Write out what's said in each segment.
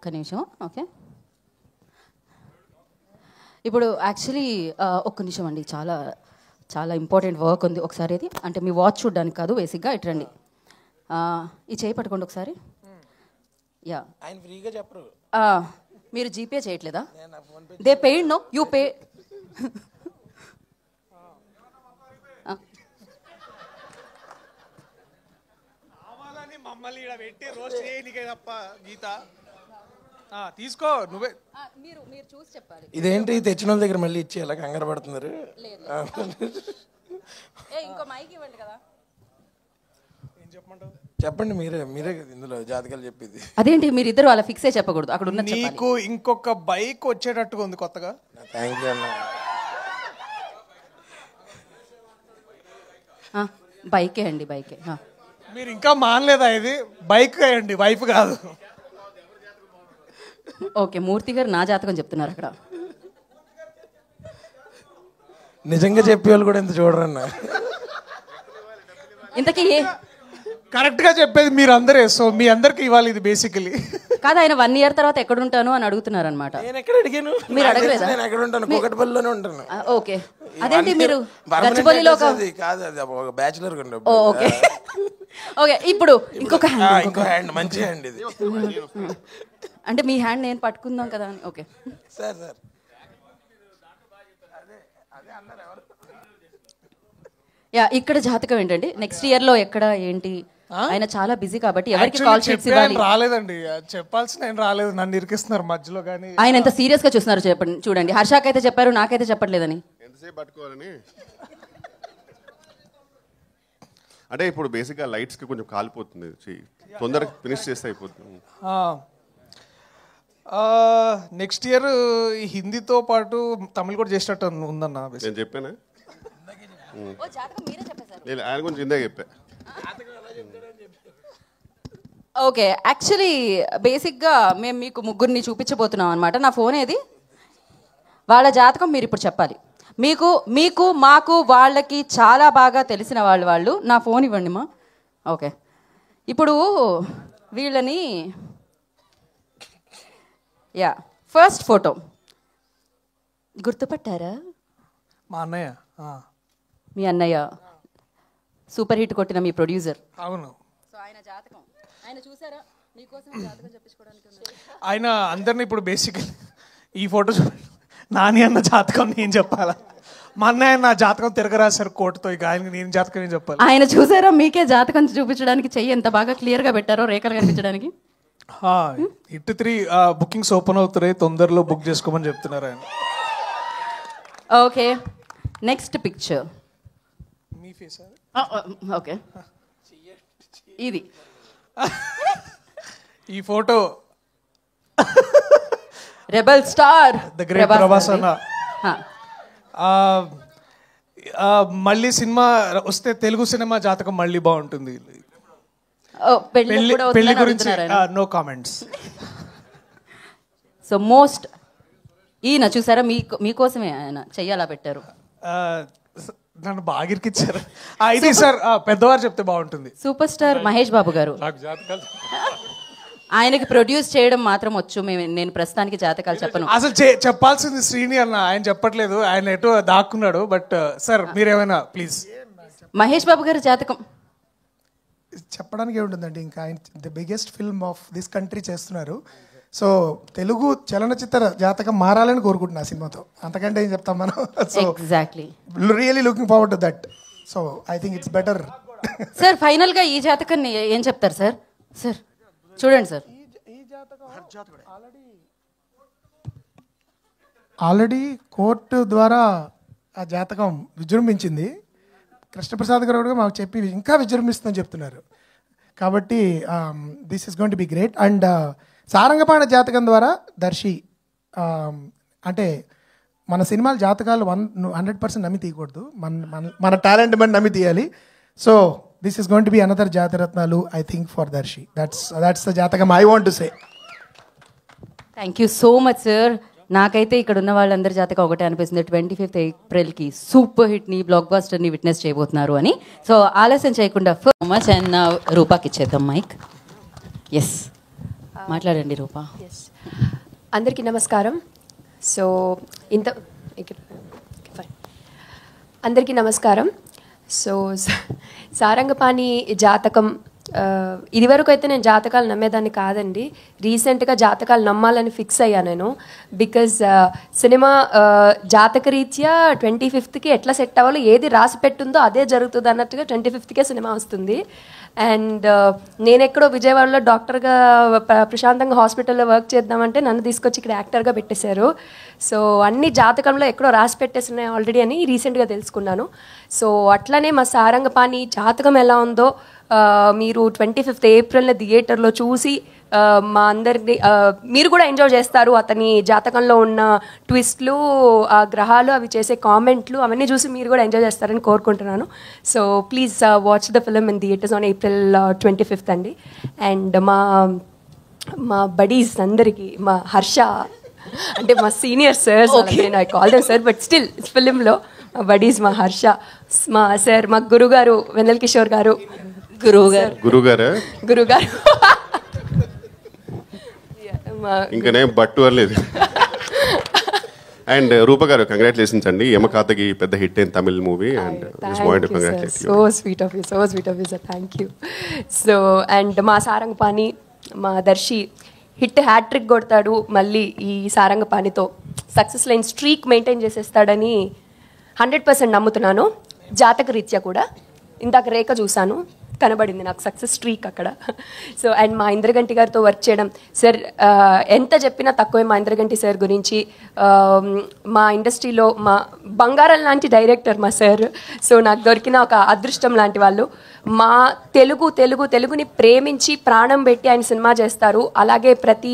ఒక్క నిమిషం. ఓకే, ఇప్పుడు యాక్చువల్లీ ఒక్క నిమిషం అండి, చాలా చాలా ఇంపార్టెంట్ వర్క్ ఉంది. ఒకసారి ఇది అంటే మీ వాచ్ చూడడానికి కాదు, బేసిక్గా ఇట్రండి. ఈ చేయి పట్టుకోండి ఒకసారి. యా, ఆయన ఫ్రీగా చెప్పరు. మీరు జీపే చేయట్లేదా? They paid no, you pay. మమ్మల్ని ఇక్కడ పెట్టి రోస్ట్ చేయనికే తప్ప గీత తీసుకో నువ్వే. మీరు చూసి చెప్పాలి. ఇదేంటి తెచ్చిన వాళ్ళ దగ్గర మళ్ళీ ఇచ్చి ఎలా కంగారు పడుతున్నారు? ఇంకో మైక్ ఇవ్వండి కదా. ఏం చెప్పమంటావు? చెప్పండి, మీరే మీరే ఇందులో జాతకాలు చెప్పేది. అదేంటి మీరు ఇద్దరు అలా ఫిక్సే చెప్పకూడదు, అక్కడ ఉన్న నీకు ఇంకొక బైక్ వచ్చేటట్టుగా ఉంది కొత్తగా. థ్యాంక్ యూ అన్న. బైకే అండి, బైకే. మీరు ఇంకా మానలేదా? ఇది బైక్ అండి, వైఫ్ కాదు. ఓకే, మూర్తి గారు నా జాతకం చెప్తున్నారు అక్కడ. నిజంగా చెప్పేవాళ్ళు కూడా ఇంత చూడరన్న. ఇంతకీ కరెక్ట్ గా చెప్పేది మీరు అందరే. సో మీ అందరికి ఇవ్వాలి ఇది బేసికలీ. కాదు, ఆయన 1 year తర్వాత ఎక్కడ ఉంటాను అని అడుగుతున్నారు అనమాట. నేను ఎక్కడ అడిగాను? మీరు అడగలేదా? నేను ఎక్కడ ఉంటాను? కూకట్పల్లిలోనే ఉంటాను. ఓకే, అదేంటి మీరు గచ్చిబౌలిలో కాదు, అది ఒక బ్యాచులర్. ఓకే ఓకే, ఇప్పుడు ఇంకొక హ్యాండ్, మంచి హ్యాండ్ ఇది. అంటే మీ హ్యాండ్ నేను పట్టుకుందాం కదా అని. ఓకే సార్ సార్, యా, ఇక్కడ జాతకం ఏంటండి? నెక్స్ట్ ఇయర్ లో ఎక్కడ ఏంటి? ఆయన చాలా బిజీ కాబట్టి ఎవరికి కాల్ షీట్స్ ఇవ్వాలి. రాలేదండి, చెప్పాల్సిన ఆయన రాలేదు, నన్ను ఇరికిస్తున్నారు మధ్యలో. కానీ ఆయన ఎంత సీరియస్ గా చూస్తున్నారు చెప్పండి. చూడండి, హర్షకైతే చెప్పారు, నాకైతే చెప్పట్లేదని. ఎంతసేపు పట్టుకోవాలని అంటే ఇప్పుడు బేసిక్గా లైట్స్కి కొంచెం కాలిపోతుంది, తొందరగా ఫినిష్ చేస్తే అయిపోతుంది. నెక్స్ట్ ఇయర్ హిందీతో పాటు తమిళ్ కూడా చేసేటట్టు ఉందన్న. నేను చెప్పానా? నేను ఆయన గురించి ఇందాక చెప్పా. ఓకే, యాక్చువల్లీ బేసిక్గా మేము మీకు ముగ్గురిని చూపించబోతున్నాం అనమాట. నా ఫోన్ ఏది? వాళ్ళ జాతకం మీరు ఇప్పుడు చెప్పాలి. మీకు మీకు మాకు వాళ్ళకి చాలా బాగా తెలిసిన వాళ్ళు. నా ఫోన్ ఇవ్వండి మా. ఓకే, ఇప్పుడు వీళ్ళని, యా, ఫస్ట్ ఫోటో గుర్తుపట్టారా? మా అన్నయ్య. మీ అన్నయ్య, సూపర్ హిట్ కొట్టిన మీ ప్రొడ్యూసర్. అవును. సో ఆయన జాతకం ఆయన చూసారా? మీకోసం జాతకం చెప్పించుకోవడానికి ఆయన అందరినీ ఇప్పుడు బేసికలీ ఈ ఫోటో నాని అన్న జాతకం నేను చెప్పాలా? మా అన్నయ్య నా జాతకం తిరగరాశారు కోర్టుతో. ఇక ఆయన నేను జాతకం ఏం చెప్పాలి? ఆయన చూసారా? మీకే జాతకం చూపించడానికి చెయ్యి ఎంత బాగా క్లియర్గా పెట్టారో, రేఖలు కనిపించడానికి. హిట్ 3 బుకింగ్స్ ఓపెన్ అవుతున్నాయి, తొందరలో బుక్ చేసుకోమని చెప్తున్నారు ఆయన. Okay, next picture. మీ ఫేస్ ఓకే, ఇది ఈ photo rebel star the great Prabhas అన్న. మళ్ళీ సినిమా వస్తే తెలుగు సినిమా జాతకం మళ్ళీ బాగుంటుంది. పెళ్లి గురించి నో కామెంట్స్. సో మోస్ట్ ఈయన చూసారా? మీకోసమే ఆయన చెయ్యాలా పెట్టారు. నన్ను బాగా ఇరికిచ్చారు. ఇది సార్ పెద్దవారు చెప్తే బాగుంటుంది. సూపర్ స్టార్ మహేష్ బాబు గారు. ఆయనకి ప్రొడ్యూస్ చేయడం మాత్రం వచ్చు. నేను ప్రస్తుతానికి జాతకాలు చెప్పను. అసలు చెప్పాల్సింది శ్రీని అన్న, ఆయన చెప్పట్లేదు, ఆయన ఎటో దాక్కున్నాడు. బట్ సార్ మీరేమైనా ప్లీజ్. మహేష్ బాబు గారి జాతకం చెప్పడానికి ఏముంటుందండి, ఇంకా ఆయన the biggest film of this country చేస్తున్నారు. సో తెలుగు చలనచిత్ర జాతకం మారాలని కోరుకుంటున్నా సినిమాతో. అంతకంటే ఏం చెప్తాం మనం. So exactly, really looking forward to that. So I think it's better. Sir final గా ఈ జాతకాన్ని ఏం చెప్తారు సార్? సార్ చూడండి సార్, ఆల్రెడీ కోర్టు ద్వారా ఆ జాతకం విజృంభించింది. కృష్ణప్రసాద్ గారు కూడా మాకు చెప్పి ఇంకా విజృంభిస్తుందని చెప్తున్నారు. కాబట్టి this is going to be great. And Sarangapani Jathakam ద్వారా దర్శి అంటే మన సినిమాల జాతకాలు 100% నమ్మి తీయకూడదు, మన టాలెంట్ మనం నమ్మి తీయాలి. So this is going to be another Jathi Ratnalu I think for Darshi. That's the jathakam I want to say. Thank you so much sir. నాకైతే ఇక్కడ ఉన్న వాళ్ళందరి జాతకం ఒకటే అనిపిస్తుంది, 25th April సూపర్ హిట్ని, బ్లాక్ బాస్టర్ని విట్నెస్ చేయబోతున్నారు అని. సో ఆలస్యం చేయకుండా సో మచ్ అండ్ రూపాకి ఇచ్చేద్దాం మైక్. ఎస్ మాట్లాడండి రూపా. ఎస్, అందరికీ నమస్కారం. సో ఇంత ఫైన్. అందరికీ నమస్కారం. సో సారంగపాణి జాతకం, ఇదివరకు అయితే నేను జాతకాలు నమ్మేదాన్ని కాదండి. రీసెంట్గా జాతకాలు నమ్మాలని ఫిక్స్ అయ్యా నేను. బికాజ్ సినిమా జాతకరీత్యా 25th ఎట్లా సెట్ అవ్వాలో, ఏది రాసి పెట్టుందో అదే జరుగుతుంది అన్నట్టుగా 25th సినిమా వస్తుంది. అండ్ నేను ఎక్కడో విజయవాడలో డాక్టర్గా ప్రశాంతంగా హాస్పిటల్లో వర్క్ చేద్దామంటే నన్ను తీసుకొచ్చి ఇక్కడ యాక్టర్గా పెట్టేశారు. సో అన్ని జాతకంలో ఎక్కడో రాసి పెట్టేస్తున్నాయి ఆల్రెడీ అని రీసెంట్గా తెలుసుకున్నాను. సో అట్లనే మా సారంగపాణి జాతకం ఎలా ఉందో మీరు 25th ఏప్రిల్న థియేటర్లో చూసి మా అందరినీ మీరు కూడా ఎంజాయ్ చేస్తారు. అతని జాతకంలో ఉన్న ట్విస్ట్లు, ఆ గ్రహాలు, అవి చేసే కామెంట్లు అవన్నీ చూసి మీరు కూడా ఎంజాయ్ చేస్తారని కోరుకుంటున్నాను. So please watch the film in theatres on April 25th అండి. అండ్ మా బడీస్ అందరికీ, మా హర్ష అంటే మా సీనియర్ సార్, నేను I call them sir but still ఫిలింలో మా బడీస్, మా హర్ష, మా సార్, మా గురుగారు వెన్నెల కిషోర్ గారు, గురుగారు ఇంకనే బట్టు అనలేదు. అండ్ రూప గారు, కంగ్రాచులేషన్స్ అండి. యమకాతకి పెద్ద హిట్ అయిన Tamil movie. And so sweet of you sir, thank you. So and మా సారంగపాణి, మా దర్శి హిట్ హ్యాట్రిక్ కొడతాడు మళ్ళీ ఈ సారంగపాణితో. సక్సెస్ లైన్ స్ట్రీక్ మెయింటైన్ చేసేస్తాడని 100% నమ్ముతున్నాను. జాతక రీత్యా కూడా ఇందాక రేఖ చూశాను, కనబడింది నాకు సక్సెస్ స్ట్రీక్ అక్కడ. సో అండ్ మా ఇంద్రగంటి గారితో వర్క్ చేయడం, సార్ ఎంత చెప్పినా తక్కువే మా ఇంద్రగంటి సార్ గురించి. మా ఇండస్ట్రీలో మా బంగారం లాంటి డైరెక్టర్ మా సార్. సో నాకు దొరికిన ఒక అదృష్టం లాంటి వాళ్ళు. మా తెలుగుని ప్రేమించి ప్రాణం పెట్టి ఆయన సినిమా చేస్తారు. అలాగే ప్రతి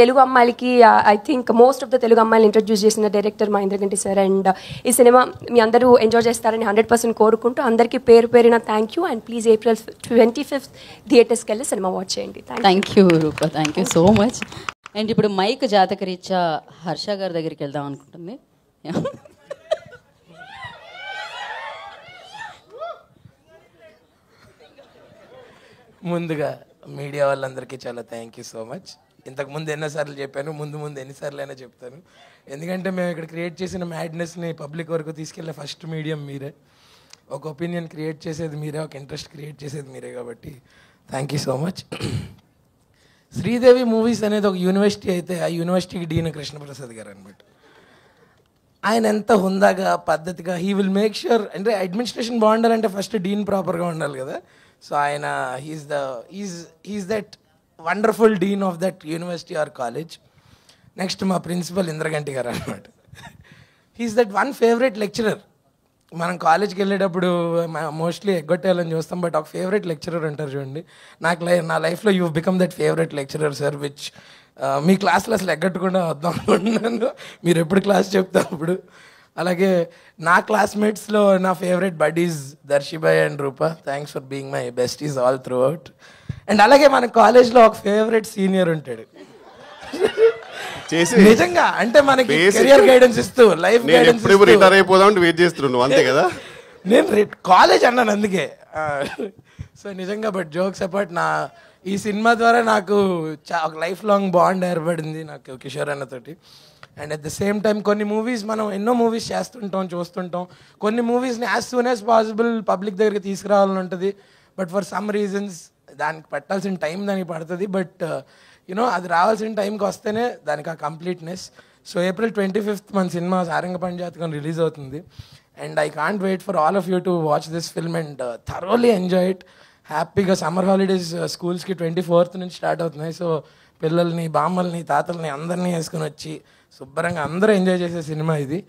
తెలుగు అమ్మాయిలకి I think most of the Telugu అమ్మాయిలు ఇంట్రడ్యూస్ చేసిన డైరెక్టర్ మా ఇంద్రగంటి సార్. అండ్ ఈ సినిమా మీ అందరూ ఎంజాయ్ చేస్తారని 100% కోరుకుంటూ అందరికీ పేరున thank you. And please April 25th థియేటర్స్కి వెళ్ళి సినిమా వాచ్ చేయండి. Thank you Rupa, thank you so much. And ఇప్పుడు మైక్ జాతకరీత్యా హర్ష గారి దగ్గరికి వెళ్దాం అనుకుంటుంది. ముందుగా మీడియా వాళ్ళందరికీ చాలా థ్యాంక్ యూ సో మచ్. ఇంతకుముందు ఎన్నోసార్లు చెప్పాను, ముందు ఎన్నిసార్లు అయినా చెప్తాను. ఎందుకంటే మేము ఇక్కడ క్రియేట్ చేసిన మ్యాడ్నెస్ని పబ్లిక్ వరకు తీసుకెళ్ళే ఫస్ట్ మీడియం మీరే. ఒక ఒపీనియన్ క్రియేట్ చేసేది మీరే, ఒక ఇంట్రెస్ట్ క్రియేట్ చేసేది మీరే. కాబట్టి thank you so much. Sridevi movies అనేది ఒక యూనివర్సిటీ అయితే ఆ యూనివర్సిటీకి డీన్ కృష్ణప్రసాద్ గారు అనమాట. ఆయన ఎంత హుందాగా, పద్ధతిగా, హీ విల్ మేక్ ష్యూర్, అంటే అడ్మినిస్ట్రేషన్ బాగుండాలంటే ఫస్ట్ డీన్ ప్రాపర్గా ఉండాలి కదా. సో ఆయన he is that wonderful dean of that university or college. Next మా ప్రిన్సిపల్ ఇంద్రగంటి గారు అనమాట. He is that one favourite lecturer. మనం కాలేజ్కి వెళ్ళేటప్పుడు మోస్ట్లీ ఎగ్గొట్టేయాలని చూస్తాం, బట్ ఒక ఫేవరెట్ లెక్చరర్ అంటారు చూడండి. నా లైఫ్లో you become that favourite lecturer sir, which మీ క్లాస్లో అసలు ఎగ్గొట్టకుండా వద్దాం అనుకుంటున్నాను మీరు ఎప్పుడు క్లాస్ చెప్తారు అప్పుడు. అలాగే నా క్లాస్మేట్స్లో నా ఫేవరెట్ బడీస్ దర్శిబాయ్ and Rupa. Thanks for being my besties all throughout. And అలాగే మన కాలేజ్లో ఒక ఫేవరెట్ సీనియర్ ఉంటాడు నిజంగా, అంటే మనకి కెరియర్ గైడెన్స్ ఇస్తూ, లైఫ్ గైడెన్స్ రిటైర్ అయిపోదాం వెయిట్ చేస్తున్నావు అంతే కదా. నేను కాలేజ్ అన్నాను అందుకే. సో నిజంగా బట్ జోక్స్ అపార్ట్, ఈ సినిమా ద్వారా నాకు ఒక లైఫ్ లాంగ్ బాండ్ ఏర్పడింది నాకు కిషోర్ అన్నతోటి. And at the same time కొన్ని మూవీస్ మనం ఎన్నో మూవీస్ చేస్తుంటాం, చూస్తుంటాం. కొన్ని మూవీస్ని as soon as possible public దగ్గరికి తీసుకురావాలని ఉంటుంది. బట్ ఫర్ సమ్ రీజన్స్ దానికి పట్టాల్సిన టైం దానికి పడుతుంది. బట్ యూనో అది రావాల్సిన టైంకి వస్తేనే దానికి ఆ కంప్లీట్నెస్. సో April 25th మన సినిమా సారంగపాణి జాతకం రిలీజ్ అవుతుంది. And I can't wait for all of you to watch this film and thoroughly enjoy it. హ్యాపీగా సమ్మర్ హాలిడేస్ స్కూల్స్కి 24th నుంచి స్టార్ట్ అవుతున్నాయి. సో పిల్లల్ని, బామ్మల్ని, తాతల్ని అందరినీ వేసుకొని వచ్చి శుభ్రంగా అందరూ ఎంజాయ్ చేసే సినిమా ఇది.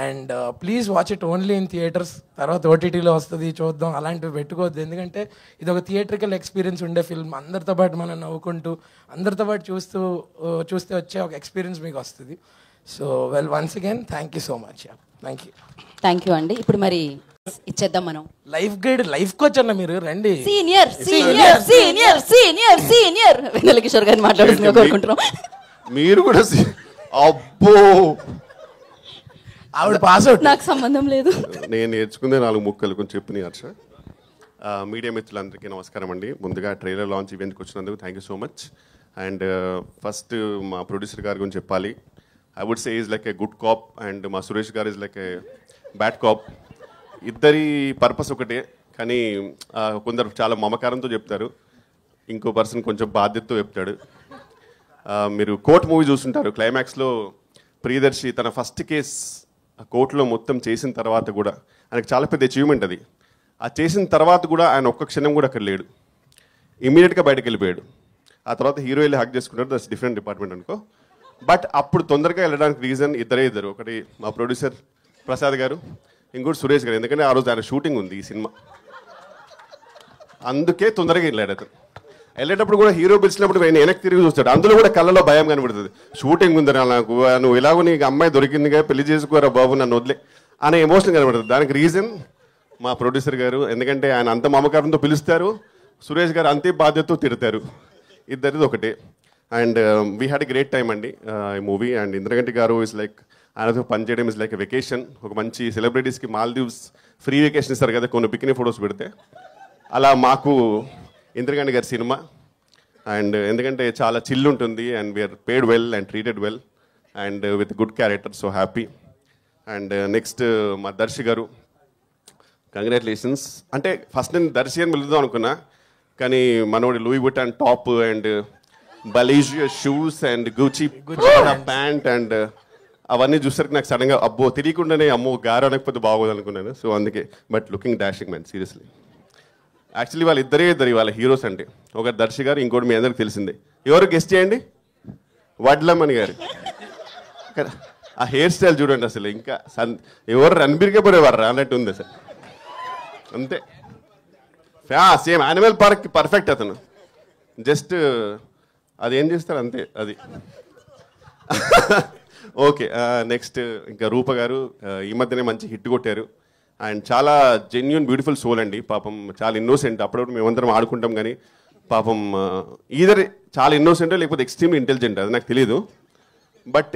And please watch it only in theatres. తర్వాత ఓటీటీలో వస్తుంది చూద్దాం, అలాంటివి పెట్టుకోవద్దు. ఎందుకంటే ఇది ఒక థియేట్రికల్ ఎక్స్పీరియన్స్ ఉండే ఫిల్మ్. అందరితో పాటు మనం నవ్వుకుంటూ, అందరితో పాటు చూస్తే వచ్చే ఒక ఎక్స్పీరియన్స్ మీకు వస్తుంది. So well, once again thank you so much. Thank you అండి. ఇప్పుడు మరి ఇచ్చేద్దాం మనం లైఫ్ గైడ్, లైఫ్ కోచ్ అన్న మీరు రండి. Senior senior senior senior senior Vennela Kishore గారిని మాట్లాడుతున్నా కోరుకుంటున్నాం. మీరు కూడా అబ్బో, ఆవిడ పాస్ అవుట్, నాకు సంబంధం లేదు. నేను నేర్చుకుందే 4 ముక్కలు కొంచెం చెప్పినాయి హర్ష. మీడియా మిత్రులందరికీ నమస్కారం అండి. ముందుగా ట్రైలర్ లాంచ్ ఈవెంట్కి వచ్చినందుకు thank you so much. And first మా ప్రొడ్యూసర్ గారి గురించి చెప్పాలి. I would say is like a good cop and మా సురేష్ గారు is like a bad cop. ఇద్దరి పర్పస్ ఒకటే, కానీ కొందరు చాలా మమకారంతో చెప్తారు, ఇంకో పర్సన్ కొంచెం బాధ్యతతో చెప్తాడు. మీరు కోర్ట్ మూవీ చూస్తుంటారు, క్లైమాక్స్లో ప్రియదర్శి తన ఫస్ట్ కేస్ కోర్టులో మొత్తం చేసిన తర్వాత కూడా ఆయనకు చాలా పెద్ద అచీవ్మెంట్ అది. ఆ చేసిన తర్వాత కూడా ఆయన ఒక్క క్షణం కూడా అక్కడ లేడు, ఇమీడియట్గా బయటకు వెళ్ళిపోయాడు. ఆ తర్వాత హీరో వెళ్ళి హక్ చేసుకుంటారు, దట్స్ డిఫరెంట్ డిపార్ట్మెంట్ అనుకో. బట్ అప్పుడు తొందరగా వెళ్ళడానికి రీజన్ ఇద్దరు, ఒకటి మా ప్రొడ్యూసర్ ప్రసాద్ గారు, ఇంకోటి సురేష్ గారు. ఎందుకంటే ఆ రోజు ఆయన షూటింగ్ ఉంది ఈ సినిమా, అందుకే తొందరగా వెళ్ళాడు అతను. వెళ్ళేటప్పుడు కూడా హీరో పిలిచినప్పుడు ఆయన వెనక్కి తిరిగి చూస్తాడు, అందులో కూడా కళ్ళలో భయం కనబడుతుంది. షూటింగ్ ఉందని నాకు, నువ్వు ఎలాగో నీకు అమ్మాయి దొరికిందిగా, పెళ్లి చేసుకోరా బాబు నన్ను వదిలే అనే ఎమోషన్ కనబడుతుంది. దానికి రీజన్ మా ప్రొడ్యూసర్ గారు, ఎందుకంటే ఆయన అంత మమకారంతో పిలుస్తారు, సురేష్ గారు అంతే బాధ్యతతో తిడతారు. ఇద్దరిది ఒకటే. And we had a great time అండి ఈ మూవీ. అండ్ ఇంద్రగంటి గారు ఇస్ లైక్, ఆయనతో పనిచేయడం ఇస్ లైక్ ఎ వెకేషన్. ఒక మంచి సెలబ్రిటీస్కి మాల్దీవ్స్ ఫ్రీ వెకేషన్ ఇస్తారు కదా కొన్ని పిక్నిక్ ఫొటోస్ పెడితే, అలా మాకు ఇంద్రగంటి గారి సినిమా. అండ్ ఎందుకంటే చాలా చిల్ ఉంటుంది and we are paid well and treated well and with good character, so happy. And next మా దర్శి గారు, కంగ్రాచులేషన్స్. అంటే ఫస్ట్ నేను దర్శి అని పిలుద్దాం అనుకున్నా, కానీ మనోడి Louis Vuitton top and Balenciaga shoes and Gucci pant and అవన్నీ చూసరికి నాకు సడన్గా అబ్బో తెలియకుండానే అమ్మో గారు అనకపోతే బాగోదు అనుకున్నాను. సో అందుకే, but looking dashing man seriously. Actually వాళ్ళ ఇద్దరు వాళ్ళ హీరోస్ అంటే, ఒకటి దర్శి గారు, ఇంకోటి మీ అందరికి తెలిసిందే. ఎవరు గెస్ట్ చేయండి? వడ్లమ్మని గారు. ఆ హెయిర్ స్టైల్ చూడండి అసలు, ఇంకా ఎవరు రణబీర్కే పోయేవారు అన్నట్టు ఉంది అసలు, అంతే. సేమ్ యానిమల్ పార్క్ పర్ఫెక్ట్ అతను, జస్ట్ అది ఏం చేస్తారు అంతే అది. ఓకే, నెక్స్ట్ ఇంకా రూప గారు ఈ మధ్యనే మంచి హిట్ కొట్టారు అండ్ చాలా జెన్యున్ బ్యూటిఫుల్ సోల్ అండి. పాపం చాలా ఇన్నోసెంట్. అప్పుడప్పుడు మేమందరం ఆడుకుంటాం కానీ పాపం ఈధర్ చాలా ఇన్నోసెంట్ లేకపోతే ఎక్స్ట్రీమ్లీ ఇంటెలిజెంట్, అది నాకు తెలియదు. బట్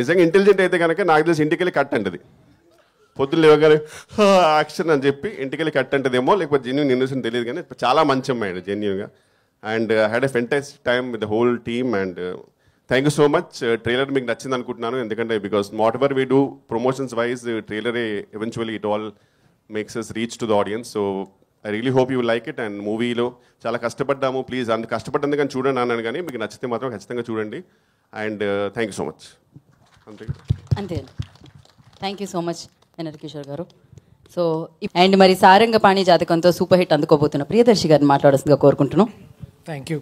నిజంగా ఇంటెలిజెంట్ అయితే కనుక నాకు తెలిసి ఇంటికి వెళ్ళి కట్ అంటది, పొద్దున్న లేవగానే యాక్షన్ అని చెప్పి ఇంటికి వెళ్ళి కట్ అంటదేమో, లేకపోతే జెన్యున్ ఇన్నోసెంట్ తెలియదు. కానీ చాలా మంచి అమ్మాయి జెన్యున్గా. And had a fantastic time with the whole team. And thank you so much. Trailer మీకు నచ్చింది అనుకుంటున్నాను, ఎందుకంటే because whatever we do promotions wise, ట్రైలరే eventually it all makes us reach to the audience. So I really hope you like it. And మూవీలో చాలా కష్టపడ్డాము, please అంత కష్టపడ్డందుకు కానీ చూడండి అన్నాను, కానీ మీకు నచ్చితే మాత్రం ఖచ్చితంగా చూడండి. And thank you so much. అంతే అంతే, thank you so much NR Kishore గారు. సో అండ్ మరి సారంగపాణి జాతకంతో సూపర్ హిట్ అందుకోబోతున్న ప్రియదర్శి గారిని మాట్లాడాల్సిందిగా కోరుకుంటున్నాం. Thank you.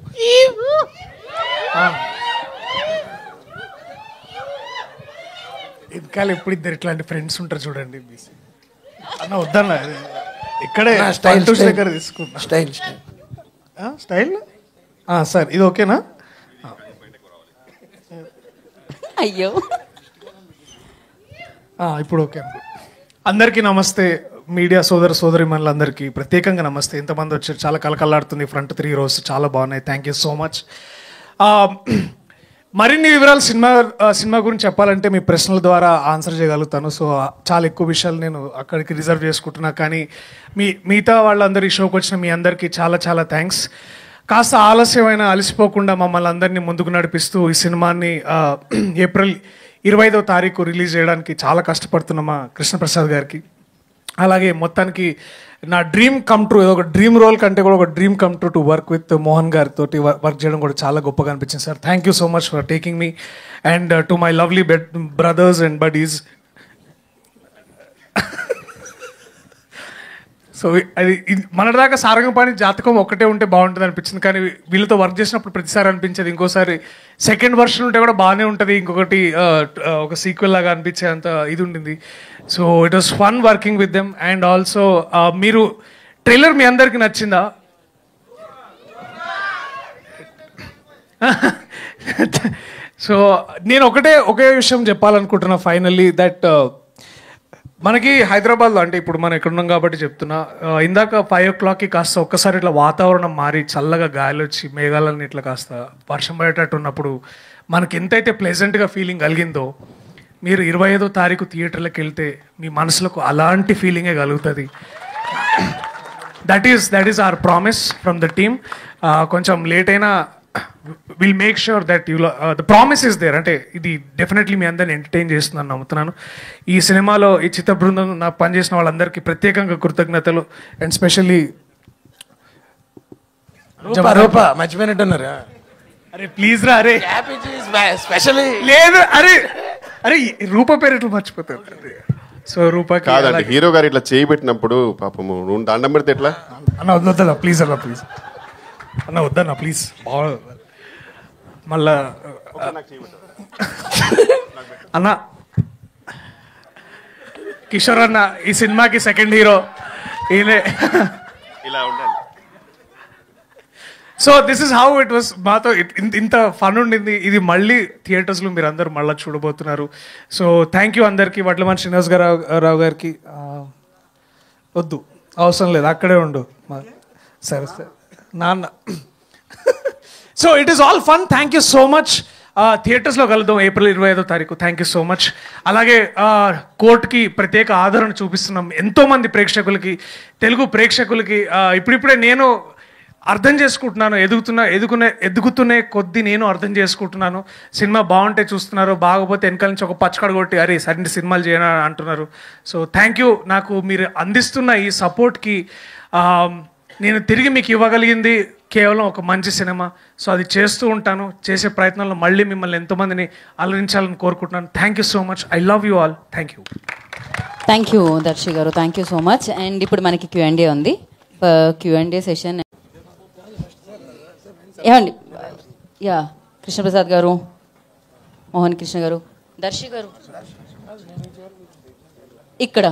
ఇంకా ఎప్పుడు ఇద్దరు ఇట్లాంటి ఫ్రెండ్స్ ఉంటారు చూడండి అన్న, వద్దన్న ఇక్కడే స్టైల్ దగ్గర తీసుకున్నా. స్టైల్ స్టైల్ సార్, ఇది ఓకేనా? అయ్యో, ఇప్పుడు ఓకే. అందరికీ నమస్తే, మీడియా సోదరిమణులందరికీ ప్రత్యేకంగా నమస్తే. ఎంతమంది వచ్చారు, చాలా కలకల్లాడుతుంది. ఫ్రంట్ 3 rows చాలా బాగున్నాయి, థ్యాంక్ యూ సో మచ్. మరిన్ని వివరాలు సినిమా గురించి చెప్పాలంటే మీ ప్రశ్నల ద్వారా ఆన్సర్ చేయగలుగుతాను. సో చాలా ఎక్కువ విషయాలు నేను అక్కడికి రిజర్వ్ చేసుకుంటున్నా. కానీ మిగతా వాళ్ళందరూ ఈ షోకి వచ్చిన మీ అందరికీ చాలా చాలా థ్యాంక్స్. కాస్త ఆలస్యమైన అలసిపోకుండా మమ్మల్ని అందరినీ ముందుకు నడిపిస్తూ ఈ సినిమాని ఏప్రిల్ 25వ తారీఖు రిలీజ్ చేయడానికి చాలా కష్టపడుతున్న మా కృష్ణప్రసాద్ గారికి, అలాగే మొత్తానికి నా డ్రీమ్ కమ్ ట్రూ, ఏదో ఒక డ్రీమ్ రోల్ కంటే కూడా ఒక dream come true to work with Mohan గారితో వర్క్ చేయడం కూడా చాలా గొప్పగా అనిపించింది sir. Thank you so much for taking me and to my lovely brothers and buddies. So అది మనదాకా సారంగపాణి జాతకం ఒక్కటే ఉంటే బాగుంటుంది అనిపించింది, కానీ వీళ్ళతో వర్క్ చేసినప్పుడు ప్రతిసారి అనిపించేది ఇంకోసారి సెకండ్ వర్షన్ ఉంటే కూడా బాగానే ఉంటుంది, ఇంకొకటి ఒక సీక్వెల్ లాగా అనిపించే అంత ఇది ఉండింది. So it was fun working with them. And also మీరు ట్రైలర్ మీ అందరికీ నచ్చిందా? సో నేను ఒకే విషయం చెప్పాలనుకుంటున్నా ఫైనల్లీ, దట్ మనకి హైదరాబాద్లో, అంటే ఇప్పుడు మనం ఇక్కడ ఉన్నాం కాబట్టి చెప్తున్నా, ఇందాక 5 o'clockకి కాస్త ఒక్కసారి ఇట్లా వాతావరణం మారి చల్లగా గాలి వచ్చి మేఘాలన్నీ ఇట్లా కాస్త వర్షం పడేటట్టు ఉన్నప్పుడు మనకి ఎంతైతే ప్లెజెంట్గా ఫీలింగ్ కలిగిందో, మీరు 25వ తారీఖు థియేటర్లకు వెళ్తే మీ మనసులకు అలాంటి ఫీలింగే కలుగుతుంది. That is our promise from the team. కొంచెం లేట్ అయినా will make sure that you the promise is there. అంటే ఇది డెఫినెట్లీ మీ అందరిని ఎంటర్టైన్ చేస్తుందని నమ్ముతున్నాను. ఈ సినిమాలో ఈ చిత్ర బృందం నాకు పనిచేసిన వాళ్ళందరికీ ప్రత్యేకంగా కృతజ్ఞతలు. అండ్ స్పెషల్లీ రూపా మర్చిపోయినట్టున్నారు. అరే ప్లీజ్ రా, అరే స్పెషల్లీ లేదు, అరే అరే రూప పేరు ఎట్లా మర్చిపోతారు. సో రూపాకి కాదండి, హీరో గారు ఇట్లా చేయి పెట్టినప్పుడు పాపము నువ్వు దండం పెడితే ఎట్లా? అన్న వద్దన్నా ప్లీజ్, అన్న ప్లీజ్, అన్న వద్దన్నా ప్లీజ్. మళ్ళా అన్న కిషోర్ అన్న ఈ సినిమాకి సెకండ్ హీరో ఈయనే. ఇలా ఉండాలి. So this is how it was. మాతో ఇంత ఫన్ ఉండింది. ఇది మళ్ళీ థియేటర్స్లో మీరు అందరూ మళ్ళీ చూడబోతున్నారు. సో థ్యాంక్ యూ అందరికీ. వడ్లమని శ్రీనివాస్ రావు గారికి వద్దు, అవసరం లేదు, అక్కడే ఉండు. సరే సరే నాన్న. So it is all fun. Thank you so much. థియేటర్స్లో కలుద్దాం ఏప్రిల్ 25వ తారీఖు. Thank you so much. అలాగే కోర్టుకి ప్రత్యేక ఆదరణ చూపిస్తున్నాం ఎంతోమంది ప్రేక్షకులకి, తెలుగు ప్రేక్షకులకి. ఇప్పుడిప్పుడే నేను అర్థం చేసుకుంటున్నాను, ఎదుగుతునే కొద్దీ నేను అర్థం చేసుకుంటున్నాను. సినిమా బాగుంటే చూస్తున్నారు, బాగోపోతే వెనకాల నుంచి ఒక పచ్చకడ కొట్టి అరే సరైన సినిమాలు చేయనా అంటున్నారు. So thank you. నాకు మీరు అందిస్తున్న ఈ సపోర్ట్కి నేను తిరిగి మీకు ఇవ్వగలిగింది కేవలం ఒక మంచి సినిమా. సో అది చేస్తూ ఉంటాను. చేసే ప్రయత్నంలో మళ్ళీ మిమ్మల్ని ఎంతోమందిని అలరించాలని కోరుకుంటున్నాను. Thank you so much. I love you all. Thank you. Thank you Darshi garu, thank you so much. And ఇప్పుడు మనకి Q&A ఉంది. Q&A సెషన్ ఏమండి? యా, కృష్ణప్రసాద్ గారు, మోహన్ కృష్ణ గారు, దర్శి గారు ఇక్కడ.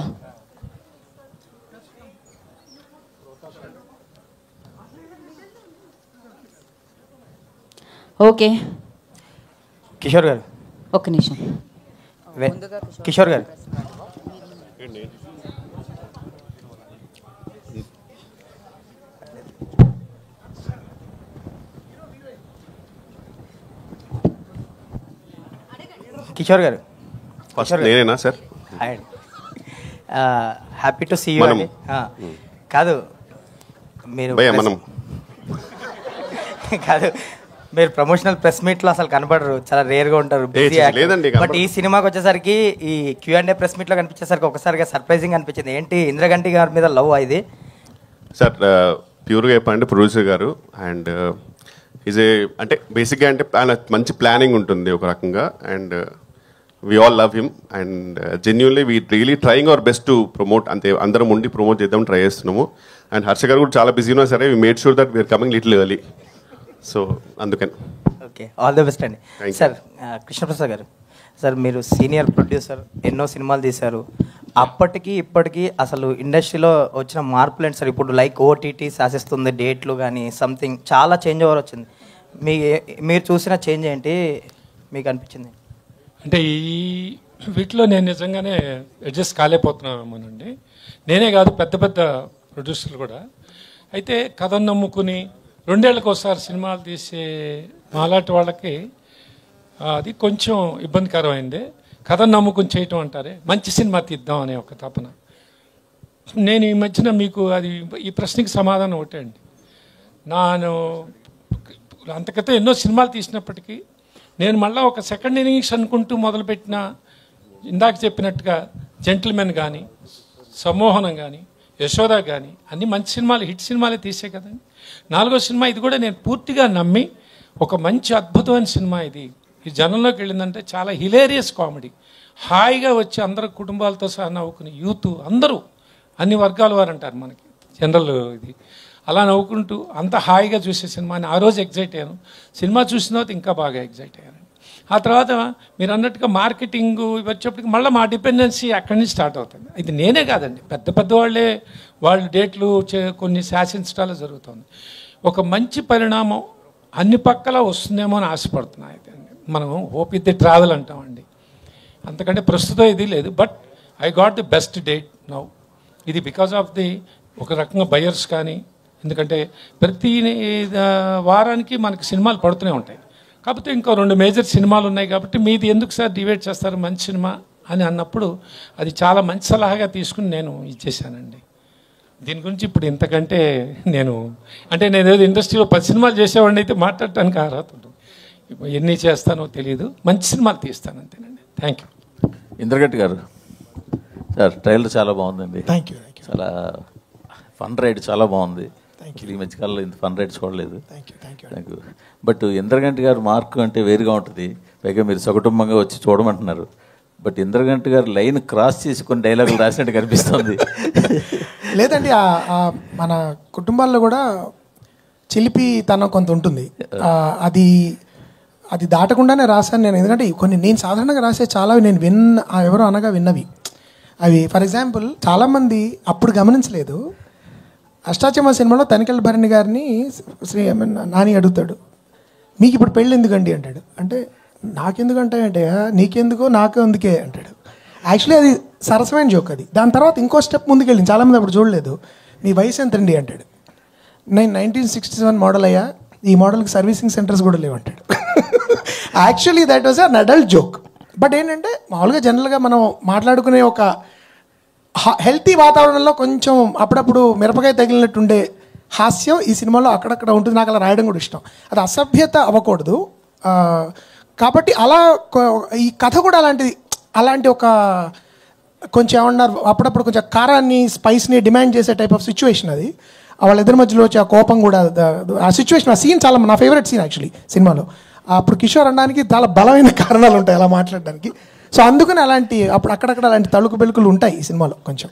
ఓకే కిషోర్ గారు, ఒక్క నిమిషం. కిషోర్ గారు, కిషోర్ గారు, ఫస్ట్ నేనేనా sir? Happy to see you. కాదు మీరు మనం కాదు మీరు ప్రమోషనల్ ప్రెస్ మీట్లో అసలు కనపడరు, చాలా రేర్గా ఉంటారు. లేదండి, బట్ ఈ సినిమాకి వచ్చేసరికి ఈ Q&A ప్రెస్ మీట్లో కనిపించేసరికి ఒకసారిగా సర్ప్రైజింగ్ అనిపించింది. ఏంటి ఇంద్రగంటి గారి మీద లవ్ ఇది? సార్ ప్యూర్గా చెప్పండి, ప్రొడ్యూసర్ గారు అండ్ అంటే బేసిక్గా అంటే మంచి ప్లానింగ్ ఉంటుంది ఒక రకంగా. And we all love him and genuinely we really trying our best to promote. అంతే, అందరం ఉండి ప్రమోట్ చేద్దాం ట్రై చేస్తున్నాము. అండ్ హర్ష గారు కూడా చాలా బిజీ ఉన్నా సరే we made sure that we are coming little early. So అందుకని ఓకే, ఆల్ ది బెస్ట్ అండి. సార్ కృష్ణప్రసాద్ గారు, సార్ మీరు సీనియర్ ప్రొడ్యూసర్, ఎన్నో సినిమాలు తీశారు. అప్పటికి ఇప్పటికీ అసలు ఇండస్ట్రీలో వచ్చిన మార్పులు ఏంటి సార్? ఇప్పుడు లైక్ ఓటీటీ శాసిస్తుంది, డేట్లు కానీ సంథింగ్ చాలా చేంజ్ ఓవర్ వచ్చింది. మీరు చూసిన చేంజ్ ఏంటి మీకు అనిపించింది? అంటే ఈ వీటిలో నేను నిజంగానే అడ్జస్ట్ కాలేకపోతున్నామేమోనండి. నేనే కాదు, పెద్ద పెద్ద ప్రొడ్యూసర్లు కూడా. అయితే కథను నమ్ముకుని 2 ఏళ్ళకి ఒకసారి సినిమాలు తీసే మాలాంటి వాళ్ళకి అది కొంచెం ఇబ్బందికరమైంది. కథను నమ్ముకుని చేయటం అంటారే, మంచి సినిమా తీద్దాం అనే ఒక తపన. నేను ఈ మధ్యన మీకు ఈ ప్రశ్నకి సమాధానం ఒకటే అండి. నేను అంతకైతే ఎన్నో సినిమాలు తీసినప్పటికీ నేను మళ్ళీ ఒక సెకండ్ ఇన్నింగ్స్ అనుకుంటూ మొదలుపెట్టిన, ఇందాక చెప్పినట్టుగా జెంటిల్మెన్ కానీ, సమ్మోహనం కానీ, యశోద కానీ అన్ని మంచి సినిమాలు, హిట్ సినిమాలే తీసే కదండి. 4వ సినిమా ఇది కూడా నేను పూర్తిగా నమ్మి ఒక మంచి అద్భుతమైన సినిమా ఇది. ఈ జనంలోకి వెళ్ళిందంటే చాలా హిలేరియస్ కామెడీ, హాయిగా వచ్చి అందరు కుటుంబాలతో సహా నవ్వుకుని యూత్ అందరూ అన్ని వర్గాల వారు అంటారు మనకి జనరల్ ఇది, అలా నవ్వుకుంటూ అంత హాయిగా చూసే సినిమాని ఆ రోజు ఎగ్జైట్ అయ్యాను. సినిమా చూసిన తర్వాత ఇంకా బాగా ఎగ్జైట్ అయ్యాను. ఆ తర్వాత మీరు అన్నట్టుగా మార్కెటింగ్ వచ్చేప్పటికి మళ్ళీ మా డిపెండెన్సీ అక్కడి నుంచి స్టార్ట్ అవుతుంది. ఇది నేనే కాదండి, పెద్ద పెద్ద వాళ్ళు డేట్లు కొన్ని శాసించడాలు జరుగుతుంది. ఒక మంచి పరిణామం అన్ని పక్కల వస్తుందేమో అని ఆశపడుతున్నాయి. మనం హోప్ ఇది ట్రావెల్ అంటామండి, అంతకంటే ప్రస్తుతం ఇది లేదు. But I got the best date now. ఇది బికాజ్ ఆఫ్ ది ఒక రకంగా బయర్స్ కానీ, ఎందుకంటే ప్రతి వారానికి మనకి సినిమాలు పడుతూనే ఉంటాయి. కాకపోతే ఇంకో 2 మేజర్ సినిమాలు ఉన్నాయి కాబట్టి మీది ఎందుకు సార్ డివైడ్ చేస్తారు మంచి సినిమా అని అన్నప్పుడు అది చాలా మంచి సలహాగా తీసుకుని నేను ఇచ్చేసానండి. దీని గురించి ఇప్పుడు ఇంతకంటే నేను ఏదో ఇండస్ట్రీలో 10 సినిమాలు చేసేవాడిని అయితే మాట్లాడటానికి అర్హత ఉంటుంది. ఎన్ని చేస్తానో తెలియదు, మంచి సినిమాలు తీస్తాను అంతేనండి. Thank you. ఇంద్రగట్టి గారు సార్, ట్రైలర్ చాలా బాగుందండి. Thank you. చాలా ఫన్ రైడ్ చాలా బాగుంది. ఈ మధ్యకాలంలో ఇంత ఫన్ రైడ్ చూడలేదు. Thank you. బట్ ఇంద్రగంటి గారు మార్క్ అంటే వేరుగా ఉంటుంది. పైగా మీరు సకుటుంబంగా వచ్చి చూడమంటున్నారు. బట్ ఇంద్రగంటి గారు లైన్ క్రాస్ చేసి కొన్ని డైలాగులు రాసినట్టు కనిపిస్తుంది. లేదండి, మన కుటుంబాల్లో కూడా చిలిపి తనం కొంత ఉంటుంది. అది దాటకుండానే రాశాను నేను. ఎందుకంటే నేను సాధారణంగా రాసే చాలా నేను ఎవరో అనగా విన్నవి అవి. ఫర్ ఎగ్జాంపుల్, చాలామంది అప్పుడు గమనించలేదు, అష్టాచమ్మ సినిమాలో తనికెళ్ళ భరణి గారిని నాని అడుగుతాడు, మీకు ఇప్పుడు పెళ్ళి ఎందుకండి అంటాడు. అంటే నాకెందుకంటే అంటే నీకెందుకో నాకు అందుకే అంటాడు. యాక్చువల్లీ అది సరసమైన జోక్ అది. దాని తర్వాత ఇంకో స్టెప్ ముందుకెళ్ళింది, చాలామంది అప్పుడు చూడలేదు. మీ వయసు ఎంతండి అంటాడు. నేను 1967 మోడల్ అయ్యా, ఈ మోడల్కి సర్వీసింగ్ సెంటర్స్ కూడా లేవంటాడు. Actually that was an adult joke. But ఏంటంటే మామూలుగా జనరల్గా మనం మాట్లాడుకునే ఒక హెల్తీ వాతావరణంలో కొంచెం అప్పుడప్పుడు మిరపకాయ తగిలినట్టుండే హాస్యం ఈ సినిమాలో అక్కడక్కడ ఉంటుంది. నాకు అలా రాయడం కూడా ఇష్టం. అది అసభ్యత అవ్వకూడదు. కాబట్టి అలా ఈ కథ కూడా అలాంటి ఒక కొంచెం ఏమన్నారు, అప్పుడప్పుడు కొంచెం కారాన్ని స్పైస్ని డిమాండ్ చేసే టైప్ ఆఫ్ సిచ్యువేషన్ అది. వాళ్ళిద్దరి మధ్యలో వచ్చే ఆ కోపం కూడా, ఆ సిచ్యువేషన్, ఆ సీన్ చాలా నా ఫేవరెట్ సీన్ యాక్చువల్లీ సినిమాలో. అప్పుడు కిషోర్ అనడానికి చాలా బలమైన కారణాలు ఉంటాయి అలా మాట్లాడడానికి. సో అందుకని అప్పుడు అక్కడక్కడ అలాంటి తళుకు బెలుకులు ఉంటాయి ఈ సినిమాలో కొంచెం.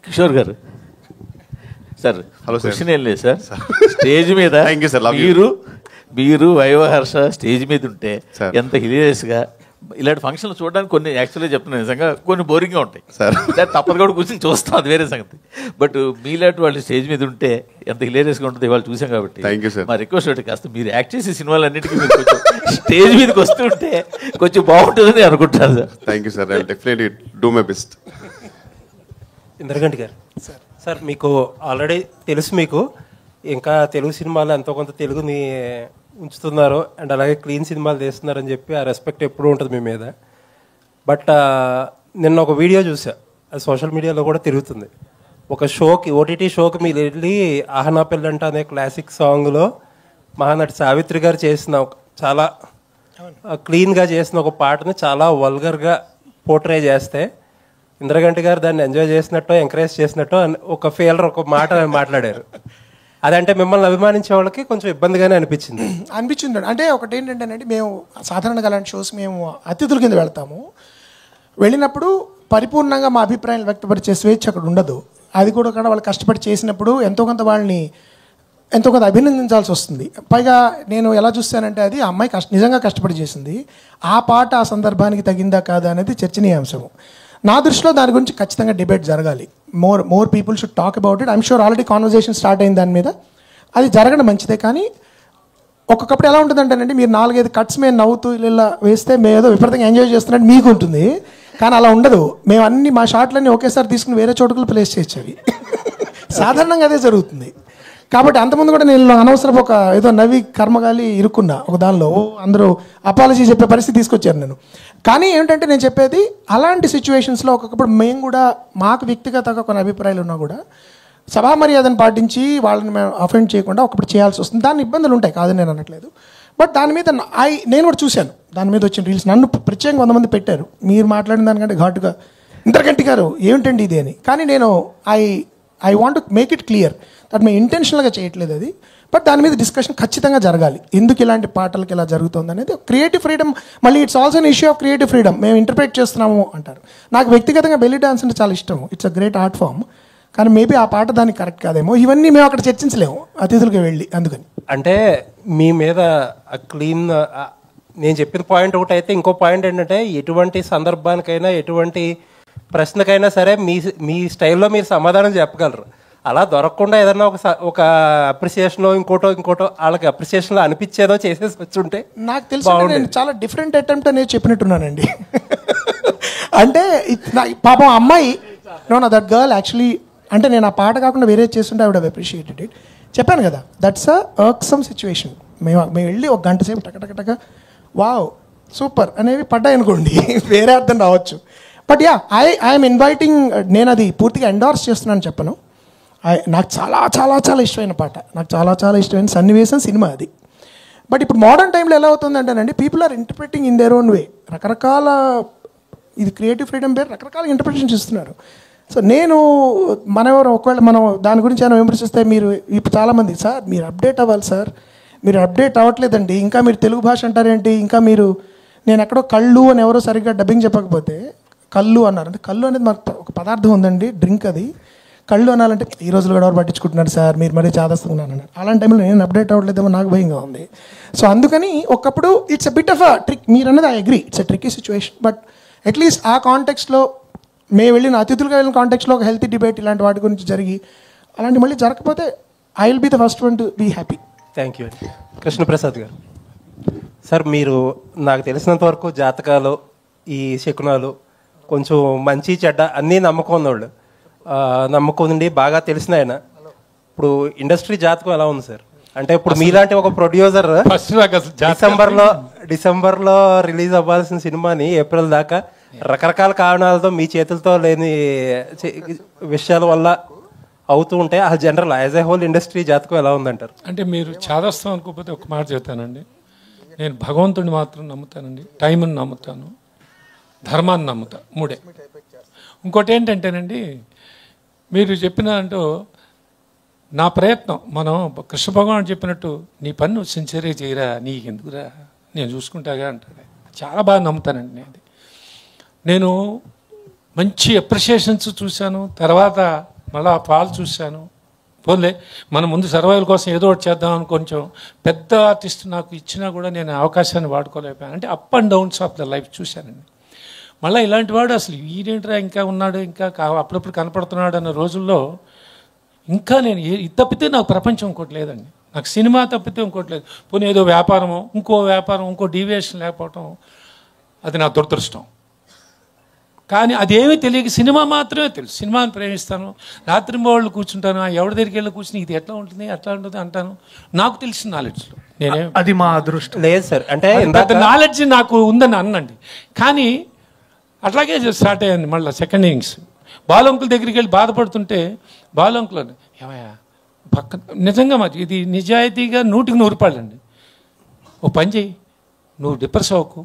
కిషోర్ గారు సార్, హలో, క్వశ్చన్ ఏం లేదు సార్. స్టేజ్ మీద మీరు వైవహర్ష స్టేజ్ మీద ఉంటే ఎంత హిలేరియస్గా, ఇలాంటి ఫంక్షన్లు చూడడానికి కొన్ని యాక్చువల్గా చెప్తున్నాను నిజంగా కొన్ని బోరింగ్గా ఉంటాయి సార్. తప్పదు కూడా కూర్చొని చూస్తాం, అది వేరే సంగతి. బట్ మీలాంటి వాళ్ళు స్టేజ్ మీద ఉంటే ఎంత హిలేరియస్గా ఉంటుంది ఇవాళ చూసాం. కాబట్టి మా రిక్వెస్ట్ ఒకటి, కాస్త మీరు యాక్ట్ చేసే సినిమాలన్నిటికీ మీరు కొంచెం స్టేజ్ మీదకి వస్తుంటే కొంచెం బాగుంటుందని అనుకుంటాను sir. Thank you sir, I will definitely do my best. Indraganti గారు సార్, మీకు ఆల్రెడీ తెలుసు, మీకు ఇంకా తెలుగు సినిమాలు ఎంతో కొంత తెలుగుని ఉంచుతున్నారు అండ్ అలాగే క్లీన్ సినిమాలు తీస్తున్నారని చెప్పి ఆ రెస్పెక్ట్ ఎప్పుడూ ఉంటుంది మీ మీద. బట్ నిన్న ఒక వీడియో చూసా, అది సోషల్ మీడియాలో కూడా తిరుగుతుంది. ఒక షోకి, ఓటీటీ షోకి మీరు వెళ్ళి ఆహనా పెళ్ళంట అనే క్లాసిక్ సాంగ్లో మహానటి సావిత్రి గారు చేసిన చాలా క్లీన్గా చేసిన ఒక పాటని చాలా వల్గర్గా పోర్ట్రే చేస్తే ఇంద్రగంటి గారు దాన్ని ఎంజాయ్ చేసినట్టో ఎంకరేజ్ చేసినట్టో ఒక ఫెయిలర్ ఒక మాట మాట్లాడారు. అదంటే మిమ్మల్ని అభిమానించే వాళ్ళకి కొంచెం ఇబ్బందిగానే అనిపించింది. అంటే ఒకటి ఏంటంటేనండి, మేము సాధారణంగా అలాంటి షోస్ మేము అతిథుల కింద వెళ్తాము. వెళ్ళినప్పుడు పరిపూర్ణంగా మా అభిప్రాయాలు వ్యక్తపరిచే స్వేచ్ఛ అక్కడ ఉండదు. అది కూడా వాళ్ళు కష్టపడి చేసినప్పుడు ఎంతో కొంత వాళ్ళని ఎంతో కొంత అభినందించాల్సి వస్తుంది. పైగా నేను ఎలా చూస్తానంటే అది ఆ అమ్మాయి నిజంగా కష్టపడి చేసింది. ఆ పాట ఆ సందర్భానికి తగిందా కాదా అనేది చర్చనీయాంశం. నా దృష్టిలో దాని గురించి ఖచ్చితంగా డిబేట్ జరగాలి. More people should talk about it. I'm sure already conversation start అయింది దాని మీద. అది జరగడం మంచిదే. కానీ ఒక్కొక్కప్పుడు ఎలా ఉంటుందంటేనండి, మీరు 4-5 కట్స్ మేము నవ్వుతూ ఇలా వేస్తే మేము ఏదో విపరీతంగా ఎంజాయ్ చేస్తున్నట్టు మీకు ఉంటుంది. కానీ అలా ఉండదు. మేము మా షాట్లన్నీ ఒకేసారి తీసుకుని వేరే చోటుకు ప్లేస్ చేయొచ్చు. సాధారణంగా అదే జరుగుతుంది. కాబట్టి అంతకుముందు కూడా నేను అనవసరం ఏదో నవ్వి కర్మగాలి ఇరుక్కున్నా ఒక దానిలో. అందరూ అపాలజీ చెప్పే పరిస్థితి తీసుకొచ్చారు నేను. కానీ ఏంటంటే నేను చెప్పేది, అలాంటి సిచ్యువేషన్స్లో ఒక్కొక్కప్పుడు మేము కూడా మాకు వ్యక్తిగతంగా కొన్ని అభిప్రాయాలు ఉన్నా కూడా సభా మర్యాదను పాటించి వాళ్ళని మేము అఫెండ్ చేయకుండా ఒకప్పుడు చేయాల్సి వస్తుంది. దాని ఇబ్బందులు ఉంటాయి, కాదని నేను అనట్లేదు. బట్ దాని మీద నేను కూడా చూశాను, దాని మీద వచ్చిన రీల్స్ నన్ను ప్రత్యేకంగా 100 మంది పెట్టారు. మీరు మాట్లాడిన దానికంటే ఘాటుగా ఇంద్రగంటి గారు ఏమిటండి ఇది అని. కానీ నేను I want to make it clear that మేము ఇంటెన్షనల్గా చేయట్లేదు అది. బట్ దాని మీద డిస్కషన్ ఖచ్చితంగా జరగాలి. ఎందుకు ఇలాంటి పాటలకి ఇలా జరుగుతుంది అనేది క్రియేటివ్ ఫ్రీడమ్. మళ్ళీ it's also an issue of creative freedom. మేము ఇంటర్ప్రిట్ చేస్తున్నాము అంటారు. నాకు వ్యక్తిగతంగా బెల్లీ డాన్స్ అంటే చాలా ఇష్టం. It's a great art form. కానీ మేబీ ఆ పాట దానికి కరెక్ట్ కాదేమో. ఇవన్నీ మేము అక్కడ చర్చించలేము అతిథులకి వెళ్ళి. అందుకని అంటే మీ మీద క్లీన్, నేను చెప్పిన పాయింట్ ఒకటి అయితే, ఇంకో పాయింట్ ఏంటంటే ఎటువంటి సందర్భానికైనా ఎటువంటి ప్రశ్నకైనా సరే మీ స్టైల్లో మీరు సమాధానం చెప్పగలరు. అలా దొరకకుండా ఏదన్నా ఒక అప్రిసియేషన్లో ఇంకోటో వాళ్ళకి అప్రిసియేషన్లో అనిపించేదో చేసేసి వచ్చుంటే నాకు తెలిసి నేను చాలా డిఫరెంట్ అటెంప్ట్ అనేది చెప్పినట్టున్నానండి. అంటే పాపం అమ్మాయి దట్ గర్ల్ యాక్చువల్లీ, అంటే నేను ఆ పాట కాకుండా వేరే చేస్తుంటే I would have appreciated it. చెప్పాను కదా, దట్స్ అ వర్క్సమ్ సిచ్యువేషన్. మేము వెళ్ళి 1 గంట సేపు టక వావ్ సూపర్ అనేవి పడ్డాయి అనుకోండి, వేరే అర్థం రావచ్చు. బట్ యా ఐఎమ్ ఇన్వైటింగ్, నేను అది పూర్తిగా ఎండార్స్ చేస్తున్నాను చెప్పను. నాకు చాలా చాలా చాలా ఇష్టమైన పాట, నాకు చాలా చాలా ఇష్టమైన సన్నివేశం సినిమా అది. బట్ ఇప్పుడు మోడర్న్ టైంలో ఎలా అవుతుందంటేనండి, people are interpreting in their own way. రకరకాల, ఇది క్రియేటివ్ ఫ్రీడమ్ పేరు, రకరకాల ఇంటర్ప్రిటేషన్స్ ఇస్తున్నారు. సో నేను ఒకవేళ మనం దాని గురించి ఏమైనా విమర్శిస్తే, మీరు ఇప్పుడు చాలామంది సార్ మీరు అప్డేట్ అవ్వాలి సార్, మీరు అప్డేట్ అవ్వట్లేదండి, ఇంకా మీరు తెలుగు భాష అంటారేంటి, ఇంకా మీరు, నేను ఎక్కడో కళ్ళు అని ఎవరో సరిగ్గా డబ్బింగ్ చెప్పకపోతే కళ్ళు అన్నారు. అంటే కళ్ళు అనేది మాకు ఒక పదార్థం ఉందండి, డ్రింక్ అది. కళ్ళు అనాలంటే ఈ రోజులు కూడా ఎవరు పట్టించుకుంటున్నారు సార్, మీరు మరీ చాదస్తున్నాను అన్నారు. అలాంటి టైంలో నేను అప్డేట్ అవ్వట్లేదేమో నాకు భయంగా ఉంది. సో అందుకని ఒకప్పుడు it's a bit of a trick, మీరు అన్నది I agree, it's a tricky situation. But at least ఆ కాంటెక్స్లో, మేము వెళ్ళిన అతిథులుగా వెళ్ళిన కాంటెక్స్లో ఒక హెల్తీ డిబేట్ ఇలాంటి వాటి గురించి జరిగి, అలాంటి మళ్ళీ జరగకపోతే I will be the first one to be happy. Thank you అండి. కృష్ణప్రసాద్ గారు సార్, మీరు నాకు తెలిసినంత వరకు జాతకాలు, ఈ శకునాలు, కొంచెం మంచి చెడ్డ అన్నీ నమ్మకం ఉన్నవాళ్ళు, నమ్మకం ఉండి బాగా తెలిసిన ఆయన. ఇప్పుడు ఇండస్ట్రీ జాతకం ఎలా ఉంది సార్? అంటే ఇప్పుడు మీలాంటి ఒక ప్రొడ్యూసర్ డిసెంబర్లో రిలీజ్ అవ్వాల్సిన సినిమాని ఏప్రిల్ దాకా రకరకాల కారణాలతో మీ చేతులతో లేని విషయాల వల్ల అవుతూ ఉంటే ఆ general as a whole industry జాతకం ఎలా ఉందంటారు? అంటే మీరు చాదస్తాం అనుకోకపోతే ఒక మాట చెప్తానండి. నేను భగవంతుడిని మాత్రం నమ్ముతానండి, టైంని నమ్ముతాను, ధర్మాన్ని నమ్ముతా, మూడే. ఇంకోటి ఏంటంటేనండి, మీరు చెప్పిన అంటూ నా ప్రయత్నం, మనం కృష్ణ భగవాన్ చెప్పినట్టు నీ పని నువ్వు సిన్సియర్గా చేయరా, నీకు ఎందుకురా, నేను చూసుకుంటాగా అంటాడు. చాలా బాగా నమ్ముతానండి. నేను మంచి అప్రిషియేషన్స్ చూశాను, తర్వాత మళ్ళీ ఫాల్ చూశాను. పోలే మన ముందు సర్వైవల్ కోసం ఏదో ఒకటి చేద్దామని కొంచెం పెద్ద ఆర్టిస్ట్ నాకు ఇచ్చినా కూడా నేను అవకాశాన్ని వాడుకోలేకపోయాను. అంటే up and downs of the life చూశానండి. మళ్ళీ ఇలాంటి వాడు అసలు ఈడేంట్రా ఇంకా ఉన్నాడు, ఇంకా అప్పుడప్పుడు కనపడుతున్నాడు అన్న రోజుల్లో ఇంకా నేను ఇది తప్పితే నాకు ప్రపంచం ఇంకోటి లేదండి, నాకు సినిమా తప్పితే ఇంకోటి లేదు. పోనీ ఏదో వ్యాపారము, ఇంకో వ్యాపారం, ఇంకో డీవియేషన్ లేకపోవటం అది నా దురదృష్టం. కానీ అదేమీ తెలియక సినిమా మాత్రమే తెలుసు, సినిమాని ప్రేమిస్తాను, రాత్రి వాళ్ళు కూర్చుంటాను, ఎవరి దగ్గరికి వెళ్ళి కూర్చుని ఇది ఎట్లా ఉంటుంది అట్లా ఉంటుంది అంటాను. నాకు తెలిసిన నాలెడ్జ్లో నేనే, అది మా అదృష్టం లేదు సార్. అంటే నాలెడ్జ్ నాకు ఉందని అన్నండి, కానీ అట్లాగే స్టార్ట్ అయ్యింది. మళ్ళీ సెకండ్ ఇన్నింగ్స్ బాలంకుల దగ్గరికి వెళ్ళి బాధపడుతుంటే, బాలంకులు ఏమయ్యా పక్క నిజంగా మరి ఇది నిజాయితీగా 100కి 100 అండి, ఓ పని చేయి, నువ్వు డిప్రెస్ అవ్వకు,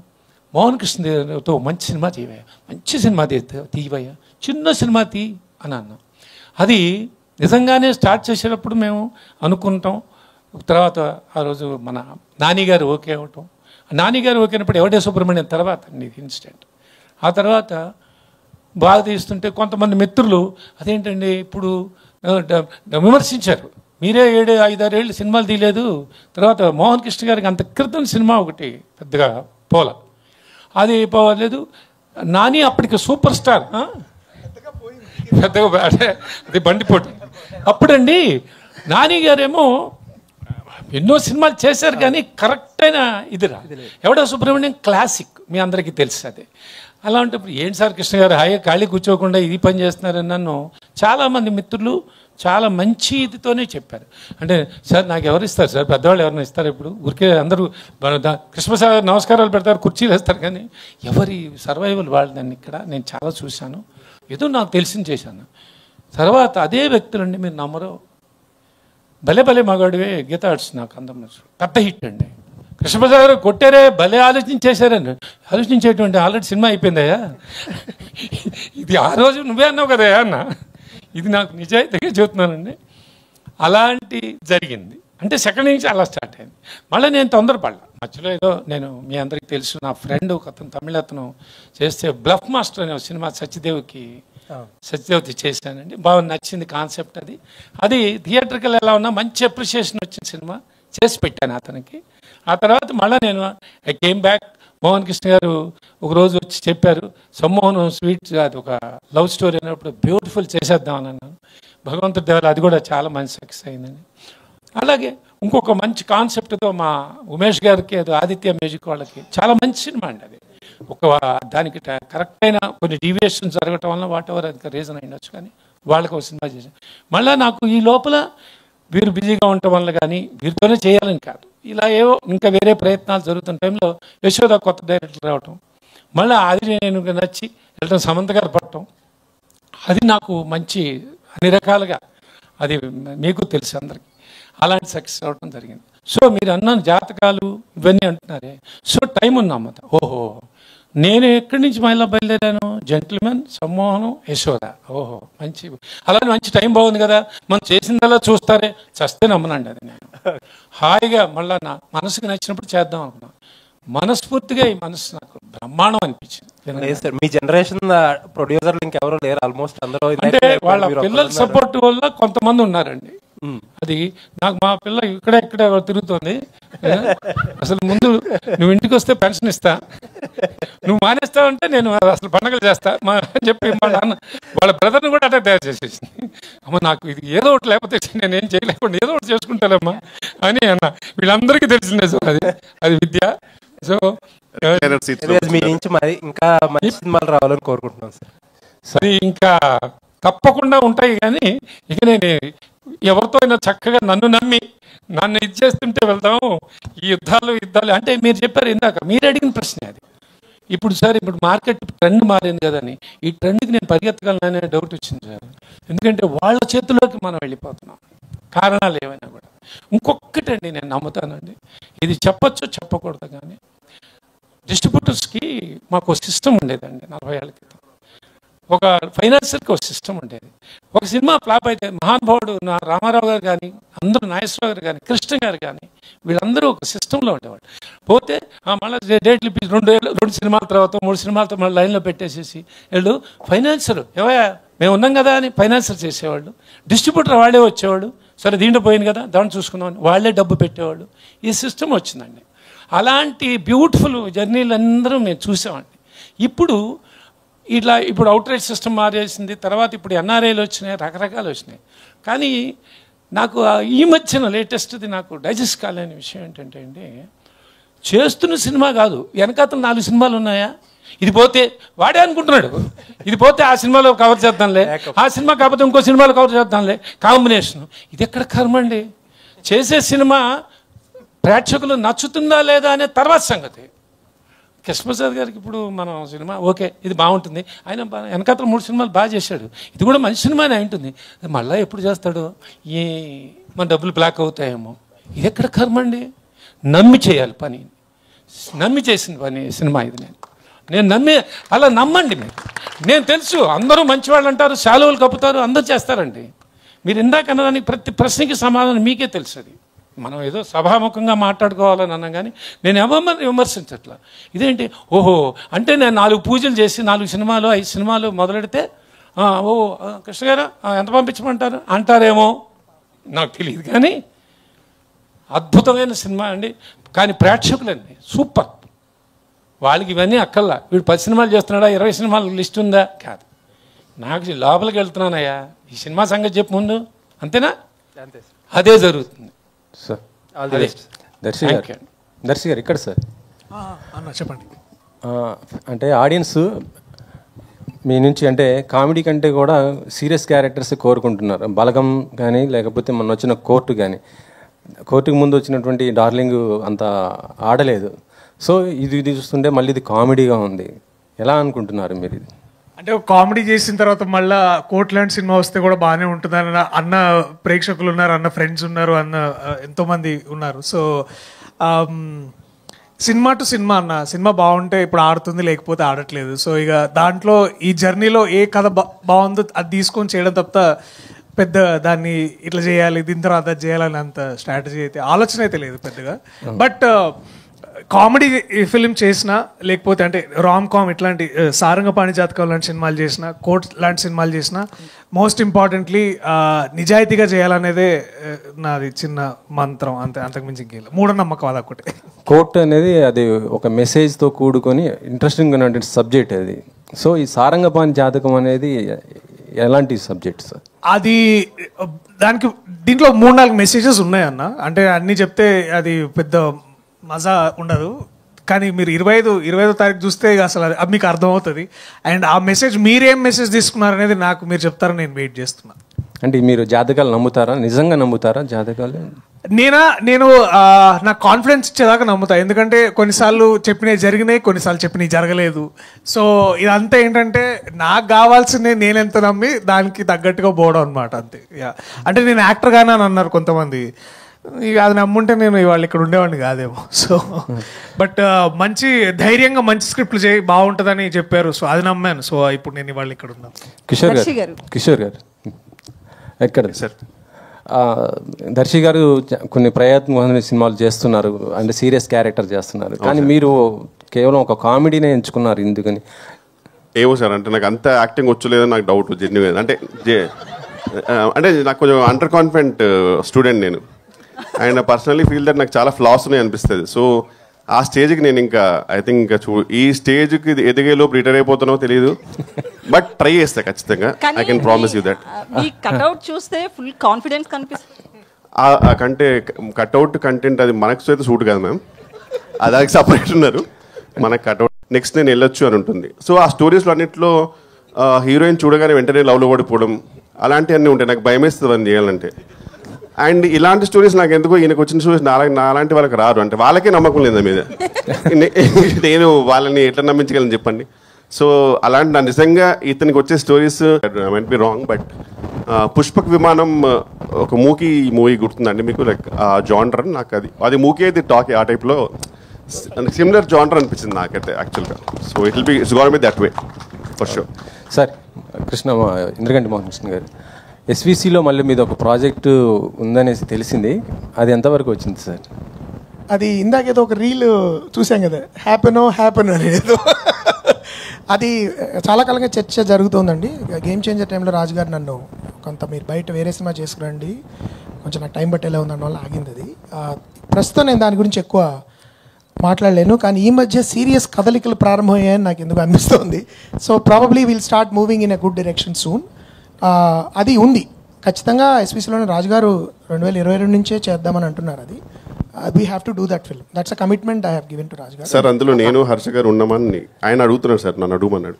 మోహన్ కృష్ణతో మంచి సినిమా తీయవయ్యా, మంచి సినిమా తీయవయ్యా, చిన్న సినిమా తీ అని అన్నాం. అది నిజంగానే స్టార్ట్ చేసేటప్పుడు మేము అనుకుంటాం. తర్వాత ఆ రోజు మన నానిగారు ఓకే అవటం, నానిగారు ఓకే అయినప్పుడు ఎవడే సుబ్రహ్మణ్యం తర్వాత ఇది ఇన్సిడెంట్. ఆ తర్వాత బాగా తీస్తుంటే కొంతమంది మిత్రులు అదేంటండి ఇప్పుడు విమర్శించారు, మీరే 7-5-6 ఏళ్ళు సినిమాలు తీయలేదు, తర్వాత మోహన్ కృష్ణ గారికి అంత క్రితం సినిమా ఒకటి పెద్దగా పోల, అది పోలేదు. నాని అప్పటికి సూపర్ స్టార్, పెద్దగా అంటే అది బండిపోటు. అప్పుడండి నాని గారేమో ఎన్నో సినిమాలు చేశారు కానీ కరెక్ట్ అయిన ఇదిరా. ఎవడో సుబ్రహ్మణ్యం క్లాసిక్ మీ అందరికీ తెలుసు. అది అలాంటప్పుడు ఏంటి సార్ కృష్ణ గారు హాయిగా ఖాళీ కూర్చోకుండా ఇది పని చేస్తున్నారని నన్ను చాలామంది మిత్రులు చాలా మంచి ఇదితోనే చెప్పారు. అంటే సార్ నాకు ఎవరు ఇస్తారు సార్, పెద్దవాళ్ళు ఎవరైనా ఇస్తారు, ఇప్పుడు ఊరికే అందరూ కృష్ణప్రసాద్ నమస్కారాలు పెడతారు, కుర్చీలు వేస్తారు, కానీ ఎవరి సర్వైవల్ వాళ్ళని ఇక్కడ నేను చాలా చూశాను, ఏదో నాకు తెలిసింది చేశాను. తర్వాత అదే వ్యక్తులండి, మీరు నమ్మరు, భలే భలే మగాడివే గీత ఆర్ట్స్ నాకు అందం పెద్ద హిట్ అండి. కృష్ణప్రసాద్ గారు కొట్టారే, భలే ఆలోచించేశారండి. ఆలోచించేటువంటి ఆల్రెడీ సినిమా అయిపోయిందయ్యా, ఇది ఆ రోజు నువ్వే అన్నావు కదా అన్న, ఇది నాకు నిజాయితీగా చెబుతున్నానండి. అలాంటి జరిగింది. అంటే సెకండ్ నుంచి అలా స్టార్ట్ అయింది. మళ్ళీ నేను తొందరపడ్డా మధ్యలో, ఏదో నేను మీ అందరికీ తెలుసు, నా ఫ్రెండ్ ఒక అతను తమిళ అతను చేస్తే బ్లఫ్ మాస్టర్ అనే సినిమా సత్యదేవికి చేశానండి. బాగా నచ్చింది కాన్సెప్ట్. అది థియేటర్కి ఎలా ఉన్నా మంచి అప్రిషియేషన్ వచ్చిన సినిమా చేసి పెట్టాను అతనికి. ఆ తర్వాత మళ్ళీ నేను I came back. Mohan Krishna గారు ఒకరోజు వచ్చి చెప్పారు, సమ్మోహన్ స్వీట్ అది ఒక లవ్ స్టోరీ అయినప్పుడు బ్యూటిఫుల్ చేసేద్దామని అన్నాను. భగవంతుడి దేవాల అది కూడా చాలా మంచి సక్సెస్ అయిందండి. అలాగే ఇంకొక మంచి కాన్సెప్ట్తో మా ఉమేష్ గారికి అది ఆదిత్య మ్యూజిక్ వాళ్ళకి చాలా మంచి సినిమా అండి. అది ఒక దానికి కరెక్ట్ అయిన కొన్ని డీవియేషన్ జరగటం వల్ల వాట్ ఎవర్ అది రీజన్ అయ్యొచ్చు, కానీ వాళ్ళకి ఒక సినిమా చేశాను. మళ్ళీ నాకు ఈ లోపల వీరు బిజీగా ఉండటం వల్ల కానీ వీరితోనే చేయాలని కాదు, ఇలా ఏవో ఇంకా వేరే ప్రయత్నాలు జరుగుతున్న టైంలో యశోద కొత్త డైరెక్టర్ రావటం, మళ్ళీ అది నేను నచ్చి వెళ్ళడం, సమంత గారు పట్టడం, అది నాకు మంచి అన్ని రకాలుగా, అది మీకు తెలుసు అందరికీ, అలాంటి సక్సెస్ అవ్వడం జరిగింది. సో మీరు అన్నాను జాతకాలు ఇవన్నీ అంటున్నారే, సో టైం ఉందన్నమాట. ఓహో, నేను ఎక్కడి నుంచి మళ్ళీ బయలుదేరాను? జెంటిల్మెన్, సమ్మోహనం, యశోద. ఓహో, మంచి, అలానే మంచి టైం బాగుంది కదా, మనం చేసిందల్లా చూస్తారే, చస్తే నమ్మనండి అది. నేను హాయిగా మళ్ళీ నా మనసుకు నచ్చినప్పుడు చేద్దాం అనుకున్నాను. మనస్ఫూర్తిగా ఈ మనసు నాకు బ్రహ్మాండం అనిపించింది. మీ జనరేషన్ ప్రొడ్యూసర్లు ఇంకెవరో లేరు, ఆల్మోస్ట్ అందరూ. అంటే వాళ్ళ పిల్లల సపోర్ట్ వల్ల కొంతమంది ఉన్నారండి. అది నాకు మా పిల్ల ఇక్కడ తిరుగుతోంది. అసలు ముందు నువ్వు ఇంటికి వస్తే పెన్షన్ ఇస్తా, నువ్వు మానేస్తావంటే నేను అసలు పండగలు చేస్తా అని చెప్పి వాళ్ళ బ్రదర్ని కూడా అట్లా తయారు చేసేసింది. అమ్మ నాకు ఇది ఏదో ఒకటి లేకపోతే నేనేం చేయలేకుండా ఏదో ఒకటి చేసుకుంటానమ్మా అని అన్న. వీళ్ళందరికీ తెలిసిందే సార్, అది విద్య. సో మీ నుంచి మరి ఇంకా మంచి సినిమాలు రావాలని కోరుకుంటున్నాను సార్. సరే, ఇంకా తప్పకుండా ఉంటాయి. కానీ ఇక నేను ఎవరితో అయినా చక్కగా నన్ను నమ్మి నన్ను ఇది చేస్తుంటే వెళ్దాము. ఈ యుద్ధాలు అంటే మీరు చెప్పారు ఇందాక, మీరు అడిగిన ప్రశ్న అది. ఇప్పుడు సార్, ఇప్పుడు మార్కెట్ ట్రెండ్ మారింది కదని, ఈ ట్రెండ్కి నేను పరిగెత్తగలననే డౌట్ వచ్చింది సార్. ఎందుకంటే వాళ్ళ చేతిలోకి మనం వెళ్ళిపోతున్నాం, కారణాలు ఏమైనా కూడా. ఇంకొకటండి నేను నమ్ముతానండి, ఇది చెప్పచ్చు చెప్పకూడదు కానీ, డిస్ట్రిబ్యూటర్స్కి మాకు సిస్టమ్ ఉండేదండి 40 ఏళ్ళ క్రితం. ఒక ఫైనాన్షియల్కి ఒక సిస్టమ్ ఉండేది. ఒక సినిమా ఫ్లాప్ అయితే మహానుభావుడు రామారావు గారు కానీ, అందరూ నాగేశ్వరరావు గారు కానీ, కృష్ణ గారు కానీ, వీళ్ళందరూ ఒక సిస్టంలో ఉండేవాళ్ళు. పోతే మళ్ళీ డేట్లు ఇప్పి 2 సినిమాల తర్వాత 3 సినిమాల తర్వాత మళ్ళీ లైన్లో పెట్టేసేసి వీళ్ళు ఫైనాన్షియర్ ఏవయా మేము ఉన్నాం కదా అని ఫైనాన్షియర్ చేసేవాళ్ళు. డిస్ట్రిబ్యూటర్ వాళ్ళే వచ్చేవాళ్ళు, సరే దీంట్లో పోయింది కదా దాన్ని చూసుకుందామని వాళ్ళే డబ్బు పెట్టేవాళ్ళు. ఈ సిస్టమ్ వచ్చిందండి. అలాంటి బ్యూటిఫుల్ జర్నీలు అందరూ మేము చూసామండి. ఇప్పుడు అవుట్ రైట్ సిస్టమ్ మారేసింది. తర్వాత ఇప్పుడు ఎన్ఆర్ఐలు వచ్చినాయి, రకరకాలు వచ్చినాయి. కానీ నాకు ఈ మధ్యన లేటెస్ట్ది నాకు డైజెస్ట్ కాలేని విషయం ఏంటంటే అండి, చేస్తున్న సినిమా కాదు, వెనకాతలు 4 సినిమాలు ఉన్నాయా, ఇది పోతే వాడే అనుకుంటున్నాడు, ఇది పోతే ఆ సినిమాలో కవర్ చేద్దాంలే, ఆ సినిమా కాకపోతే ఇంకో సినిమాలో కవర్ చేద్దాంలే, కాంబినేషన్. ఇది ఎక్కడ కర్మ అండి? చేసే సినిమా ప్రేక్షకులు నచ్చుతుందా లేదా అనే తర్వాత సంగతి. కృష్ణప్రసాద్ గారికి ఇప్పుడు మనం సినిమా ఓకే, ఇది బాగుంటుంది, ఆయన వెనకాతల 3 సినిమాలు బాగా చేశాడు, ఇది కూడా మంచి సినిమానే ఉంటుంది, మళ్ళీ ఎప్పుడు చేస్తాడో, మన డబ్బులు బ్లాక్ అవుతాయేమో. ఇది ఎక్కడ కర్మ అండి? నమ్మి చేయాలి పని, నమ్మి చేసిన పని సినిమా ఇది. నేను నమ్మి, అలా నమ్మండి మీరు. నేను తెలుసు అందరూ మంచివాళ్ళు అంటారు, శాలువలు కప్పుతారు, అందరూ చేస్తారండి. మీరు ఇందాక అన్నదానికి ప్రతి ప్రశ్నకి సమాధానం మీకే తెలుసు. అది మనం ఏదో సభాముఖంగా మాట్లాడుకోవాలని అన్నాం కానీ నేను ఎవరిని విమర్శించట్లా. ఇదేంటి, ఓహో అంటే నేను 4 పూజలు చేసి 4 సినిమాలు 5 సినిమాలు మొదలెడితే కృష్ణ గారు ఎంత పంపించమంటారు అంటారేమో, నాకు తెలియదు. కానీ అద్భుతమైన సినిమా అండి. కానీ ప్రేక్షకులండి సూపర్, వాళ్ళకి ఇవన్నీ అక్కల్లా. వీడు 10 సినిమాలు చేస్తున్నాడా, 20 సినిమాల లిస్ట్ ఉందా? కాదు, నాకు లోపలికి వెళ్తున్నానయ్యా, ఈ సినిమా సంగతి చెప్పు ముందు, అంతేనా? అదే జరుగుతుంది సార్. దర్శి గారు ఇక్కడ సార్ చెప్పండి. అంటే ఆడియన్స్ మీ నుంచి అంటే కామెడీ కంటే కూడా సీరియస్ క్యారెక్టర్స్ కోరుకుంటున్నారు. బలగం కానీ లేకపోతే మొన్న వచ్చిన కోర్టు కానీ, కోర్టుకు ముందు వచ్చినటువంటి డార్లింగ్ అంత ఆడలేదు. సో ఇది చూస్తుంటే మళ్ళీ ఇది కామెడీగా ఉంది, ఎలా అనుకుంటున్నారు మీరు? ఇది అంటే కామెడీ చేసిన తర్వాత మళ్ళీ కోర్ట్ లాంటి సినిమా వస్తే కూడా బాగానే ఉంటుందని అన్న ప్రేక్షకులు ఉన్నారు, అన్న ఫ్రెండ్స్ ఉన్నారు, అన్న ఎంతోమంది ఉన్నారు. సో సినిమా టు సినిమా అన్న, సినిమా బాగుంటే ఇప్పుడు ఆడుతుంది, లేకపోతే ఆడట్లేదు. సో ఇక దాంట్లో ఈ జర్నీలో ఏ కథ బాగుందో అది తీసుకొని చేయడం తప్ప పెద్ద దాన్ని ఇట్లా చేయాలి, దీని తర్వాత అది చేయాలని అంత స్ట్రాటజీ అయితే ఆలోచన అయితే లేదు పెద్దగా. బట్ కామెడీ ఫిలిం చేసినా, లేకపోతే అంటే రామ్ కామ్ ఇట్లాంటి సారంగపాణి జాతకం లాంటి సినిమాలు చేసిన, కోర్ట్ లాంటి సినిమాలు చేసిన, మోస్ట్ ఇంపార్టెంట్లీ నిజాయితీగా చేయాలనేదే నాది చిన్న మంత్రం, అంతే, అంతకుమించి ఇంకేం మూఢనమ్మకం అదొకటి. కోర్ట్ అనేది అది ఒక మెసేజ్తో కూడుకొని ఇంట్రెస్టింగ్ ఉన్నటువంటి సబ్జెక్ట్ అది. సో ఈ సారంగపాణి జాతకం అనేది ఎలాంటి సబ్జెక్ట్ సార్? అది దానికి దీంట్లో 3-4 మెసేజెస్ ఉన్నాయన్న. అంటే అన్నీ చెప్తే అది పెద్ద మజా ఉండదు, కానీ మీరు 25వ తారీఖు చూస్తే అసలు అది మీకు అర్థమవుతుంది. అండ్ ఆ మెసేజ్ మీరేం మెసేజ్ తీసుకున్నారనేది నాకు మీరు చెప్తారని నేను వెయిట్ చేస్తున్నా. అంటే మీరు జాతకాలు నమ్ముతారా, నిజంగా నమ్ముతారా జాతకాలు? నేను నా కాన్ఫిడెన్స్ ఇచ్చేదాకా నమ్ముతా. ఎందుకంటే కొన్నిసార్లు చెప్పినవి జరిగినాయి, కొన్నిసార్లు చెప్పినవి జరగలేదు. సో ఇదంతా ఏంటంటే నాకు కావాల్సిందే నేను ఎంత నమ్మి దానికి తగ్గట్టుగా పోవడం అనమాట, అంతే. అంటే నేను యాక్టర్గానే అని అన్నారు కొంతమంది, ఇక అది నమ్ముంటే నేను ఇవాళ ఇక్కడ ఉండేవాడిని కాదేమో. సో బట్ మంచి ధైర్యంగా మంచి స్క్రిప్ట్లు చేయి బాగుంటుందని చెప్పారు, సో అది నమ్మాను. సో ఇప్పుడు నేను ఇవాళ ఇక్కడ ఉన్నాను. కిషోర్ గారు ఎక్కడ సార్? దర్శి గారు కొన్ని ప్రయత్నమైన సినిమాలు చేస్తున్నారు, అంటే సీరియస్ క్యారెక్టర్ చేస్తున్నారు, కానీ మీరు కేవలం ఒక కామెడీనే ఎంచుకున్నారు, ఎందుకని? ఏమో సార్, అంటే నాకు అంత యాక్టింగ్ వచ్చలేదని నాకు డౌట్ జెన్యున్. అంటే నాకు కొంచెం అండర్ కాన్ఫిడెంట్ స్టూడెంట్ నేను, అండ్ పర్సనలీ ఫీల్ దట్ నాకు చాలా ఫ్లాస్ ఉన్నాయి అనిపిస్తుంది. సో ఆ స్టేజ్కి నేను ఇంకా ఐ థింక్ ఇంకా ఈ స్టేజ్కి ఎదిగేలోపు రిటైర్ అయిపోతానో తెలియదు, బట్ ట్రై చేస్తా ఖచ్చితంగా. I can promise you that. Cutout చూస్తే ఫుల్ కాన్ఫిడెన్స్ కనిపిస్తుంది. కంటే కట్అవుట్ కంటెంట్ అది మనకు అయితే సూట్ కాదు మ్యామ్, దానికి సపరేట్ ఉన్నారు. మనకు కట్అవుట్ నెక్స్ట్ నేను వెళ్ళొచ్చు అని ఉంటుంది. సో ఆ స్టోరీస్లో అన్నింటిలో హీరోయిన్ చూడగానే వెంటనే లవ్లో పడిపోవడం అలాంటివన్నీ ఉంటాయి. నాకు భయం వేస్తుంది అని చేయాలంటే. అండ్ ఇలాంటి స్టోరీస్ నాకు ఎందుకో ఈయనకు వచ్చిన స్టోరీస్ నాలాంటి వాళ్ళకి రారు, అంటే వాళ్ళకే నమ్మకం లేదు మీద. నేను వాళ్ళని ఎట్లా నమ్మించగలను చెప్పండి. సో అలాంటి నా నిజంగా ఇతనికి వచ్చే stories might be wrong, but Pushpak విమానం ఒక మూవీ గుర్తుందండి మీకు? లైక్ జానర్ నాకు అది మూకీ అయితే టాక్ ఆ టైప్లో సిమిలర్ జానర్ అనిపించింది నాకైతే యాక్చువల్గా. So it will be it's gonna be that way for sure. Sir Indraganti Mohan Krishna garu, ఎస్విసిలో మళ్ళీ మీద ఒక ప్రాజెక్టు ఉందనేసి తెలిసింది, అది ఎంతవరకు వచ్చింది సార్? అది ఇందాకేదో ఒక రీల్ చూసాం కదా, హ్యాపెనో అనేది, అది చాలా కాలంగా చర్చ జరుగుతుందండి. గేమ్ చేంజర్ టైంలో రాజు గారు నన్ను కొంత మీరు బయట వేరే సినిమా చేసుకురండి, కొంచెం నాకు టైం పట్టేలా ఉందన్న వల్ల ఆగింది అది. ప్రస్తుతం నేను దాని గురించి ఎక్కువ మాట్లాడలేను, కానీ ఈ మధ్య సీరియస్ కదలికలు ప్రారంభమయ్యాయని నాకు ఎందుకు అనిపిస్తుంది. So probably will start moving in a good direction soon. అది ఉంది ఖచ్చితంగా. ఎస్పీసీలోనే రాజుగారు 2022 నుంచే చేద్దామని అంటున్నారు. అది we have to do that film, that's a commitment I have given to Raju garu. Sir అందులో నేను హర్ష గారు ఉన్నామని ఆయన అడుగుతున్నారు సార్, నన్ను అడుగుమన్నాడు.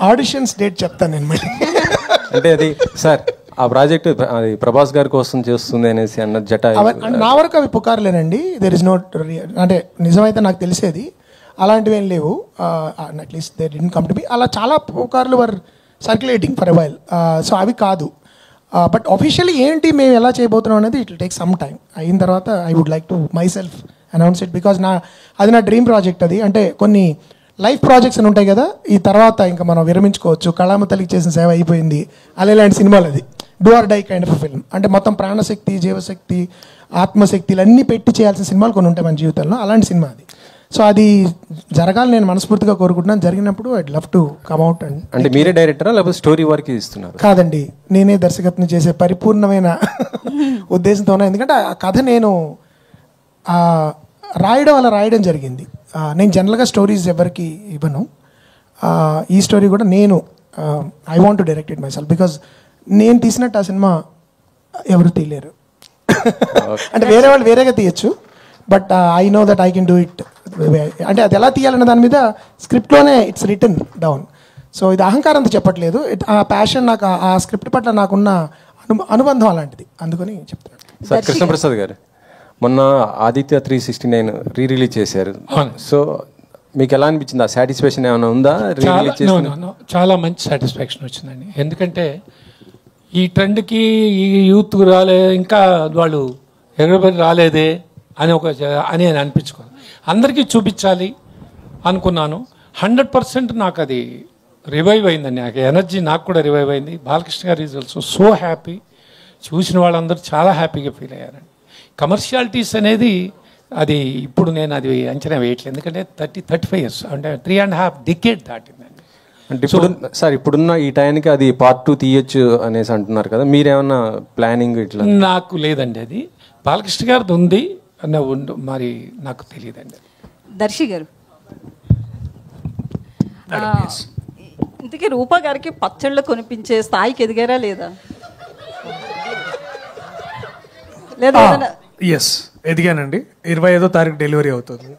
ఆడిషన్స్ డేట్ చెప్తాను నేను మళ్ళీ. అంటే అది సార్ ఆ ప్రాజెక్ట్ అది ప్రభాస్ గారి కోసం చేస్తుంది అనేసి అన్న జట నా వరకు అవి పుకార్లేనండి. దెర్ ఇస్ నోట్, అంటే నిజమైతే నాకు తెలిసేది అలాంటివి ఏం లేవు. At least they didn't come to me. అలా చాలా పుకార్లు were circulating for a while. So అవి కాదు. బట్ ఆఫీషియల్లీ ఏంటి మేము ఎలా చేయబోతున్నాం అనేది it will take some time. అయిన తర్వాత I would like to myself announce it, because అది నా డ్రీమ్ ప్రాజెక్ట్. అది అంటే కొన్ని లైఫ్ ప్రాజెక్ట్స్ అని ఉంటాయి కదా, ఈ తర్వాత ఇంకా మనం విరమించుకోవచ్చు, కళామతలికి చేసిన సేవ అయిపోయింది అలా ఇలాంటి సినిమాలు. అది do or die kind of film. అంటే మొత్తం ప్రాణశక్తి, జీవశక్తి, ఆత్మశక్తిలు అన్నీ పెట్టి చేయాల్సిన సినిమాలు కొన్ని ఉంటాయి మన జీవితంలో, అలాంటి సినిమా అది. సో అది జరగాలి నేను మనస్ఫూర్తిగా కోరుకుంటున్నాను. జరిగినప్పుడు I'd love to come out. And అంటే మీరే డైరెక్టరా లేకపోతే స్టోరీ వర్క్ ఇస్తున్నారు? కాదండి, నేనే దర్శకత్వం చేసే పరిపూర్ణమైన ఉద్దేశంతో ఉన్నా. ఎందుకంటే ఆ కథ నేను రాయడం జరిగింది. నేను జనరల్గా స్టోరీస్ ఎవరికి ఇవ్వను. ఈ స్టోరీ కూడా నేను I want to direct it my self, because నేను తీసినట్టు ఆ సినిమా ఎవరు తీయలేరు. అంటే వేరే వాళ్ళు వేరేగా తీయచ్చు, but I know that I can do it. అంటే అది ఎలా తీయాలన్న దాని మీద స్క్రిప్ట్లోనే ఇట్స్ రిటన్ డౌన్. సో ఇది అహంకారంతో చెప్పట్లేదు, ఆ ప్యాషన్, నాకు ఆ స్క్రిప్ట్ పట్ల నాకున్న అనుబంధం అలాంటిది, అందుకని చెప్తున్నాను. సార్ కృష్ణప్రసాద్ గారు, మొన్న ఆదిత్య 369 రిలీజ్ చేశారు. సో మీకు ఎలా అనిపించింది? ఆ సాటిస్ఫాక్షన్ ఏమైనా ఉందా? చాలా మంచి సాటిస్ఫాక్షన్ వచ్చిందండి. ఎందుకంటే ఈ ట్రెండ్కి ఈ యూత్ ఇంకా వాళ్ళు ఎగరబడి రాలేదే అని అనిపించుకోను. అందరికీ చూపించాలి అనుకున్నాను. 100% నాకు అది రివైవ్ అయిందండి. నాకు ఎనర్జీ నాకు కూడా రివైవ్ అయింది. బాలకృష్ణ గారు ఈజ్ ఆల్సో సో హ్యాపీ. చూసిన వాళ్ళందరూ చాలా హ్యాపీగా ఫీల్ అయ్యారండి. కమర్షియాలిటీస్ అనేది అది ఇప్పుడు నేను అది అంచనా వేయట్లేదు, ఎందుకంటే 30-35 years అంటే 3.5 decades దాటిందండి. అంటే ఇప్పుడు సార్ ఇప్పుడున్న ఈ టైంకి అది పార్ట్ 2 తీయచ్చు అనేసి అంటున్నారు కదా, మీరేమన్నా ప్లానింగ్ ఇట్లా? నాకు లేదండి, అది బాలకృష్ణ గారిది ఉంది అన్న మరి నాకు తెలియదండి. దర్శి గారు, ఇంతకీ రూపా గారికి పచ్చళ్ళు కొనిపించే స్థాయికి ఎదిగారా లేదా? ఎస్, ఎదిగానండి. 25వ తారీఖు డెలివరీ అవుతుంది.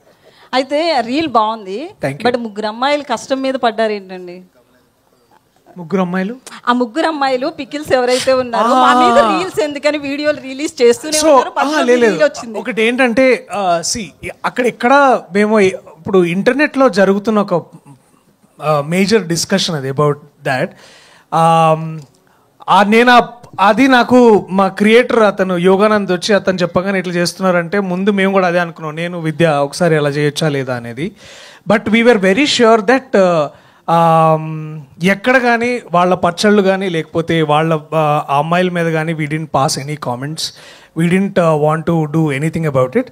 అయితే రీల్ బాగుంది, బట్ 3 అమ్మాయిలు కష్టం మీద పడ్డారు ఏంటండి? ముగ్గురు అమ్మాయిలు ఆ ముగ్గురు అమ్మాయిలు పికిల్స్ ఎవరైతే ఉన్నారో మా మీద రీల్స్ ఎందుకని వీడియోలు రిలీజ్ చేస్తూనే ఉన్నారు. లేదు ఒకటి ఏంటంటే అక్కడ ఇక్కడ మేము ఇప్పుడు ఇంటర్నెట్లో జరుగుతున్న ఒక మేజర్ డిస్కషన్ అది అబౌట్ దాట్. నేను అది నాకు మా క్రియేటర్ అతను యోగానంద్ వచ్చి అతను చెప్పగానే ఇట్లా చేస్తున్నారంటే ముందు మేము కూడా అదే అనుకున్నాం, నేను విద్య ఒకసారి అలా చేయొచ్చా లేదా అనేది. But we are very sure that ఎక్కడ కానీ వాళ్ళ పచ్చళ్ళు కానీ లేకపోతే వాళ్ళ అమ్మాయిల మీద కానీ we didn't pass any comments, we didn't want to do anything about it.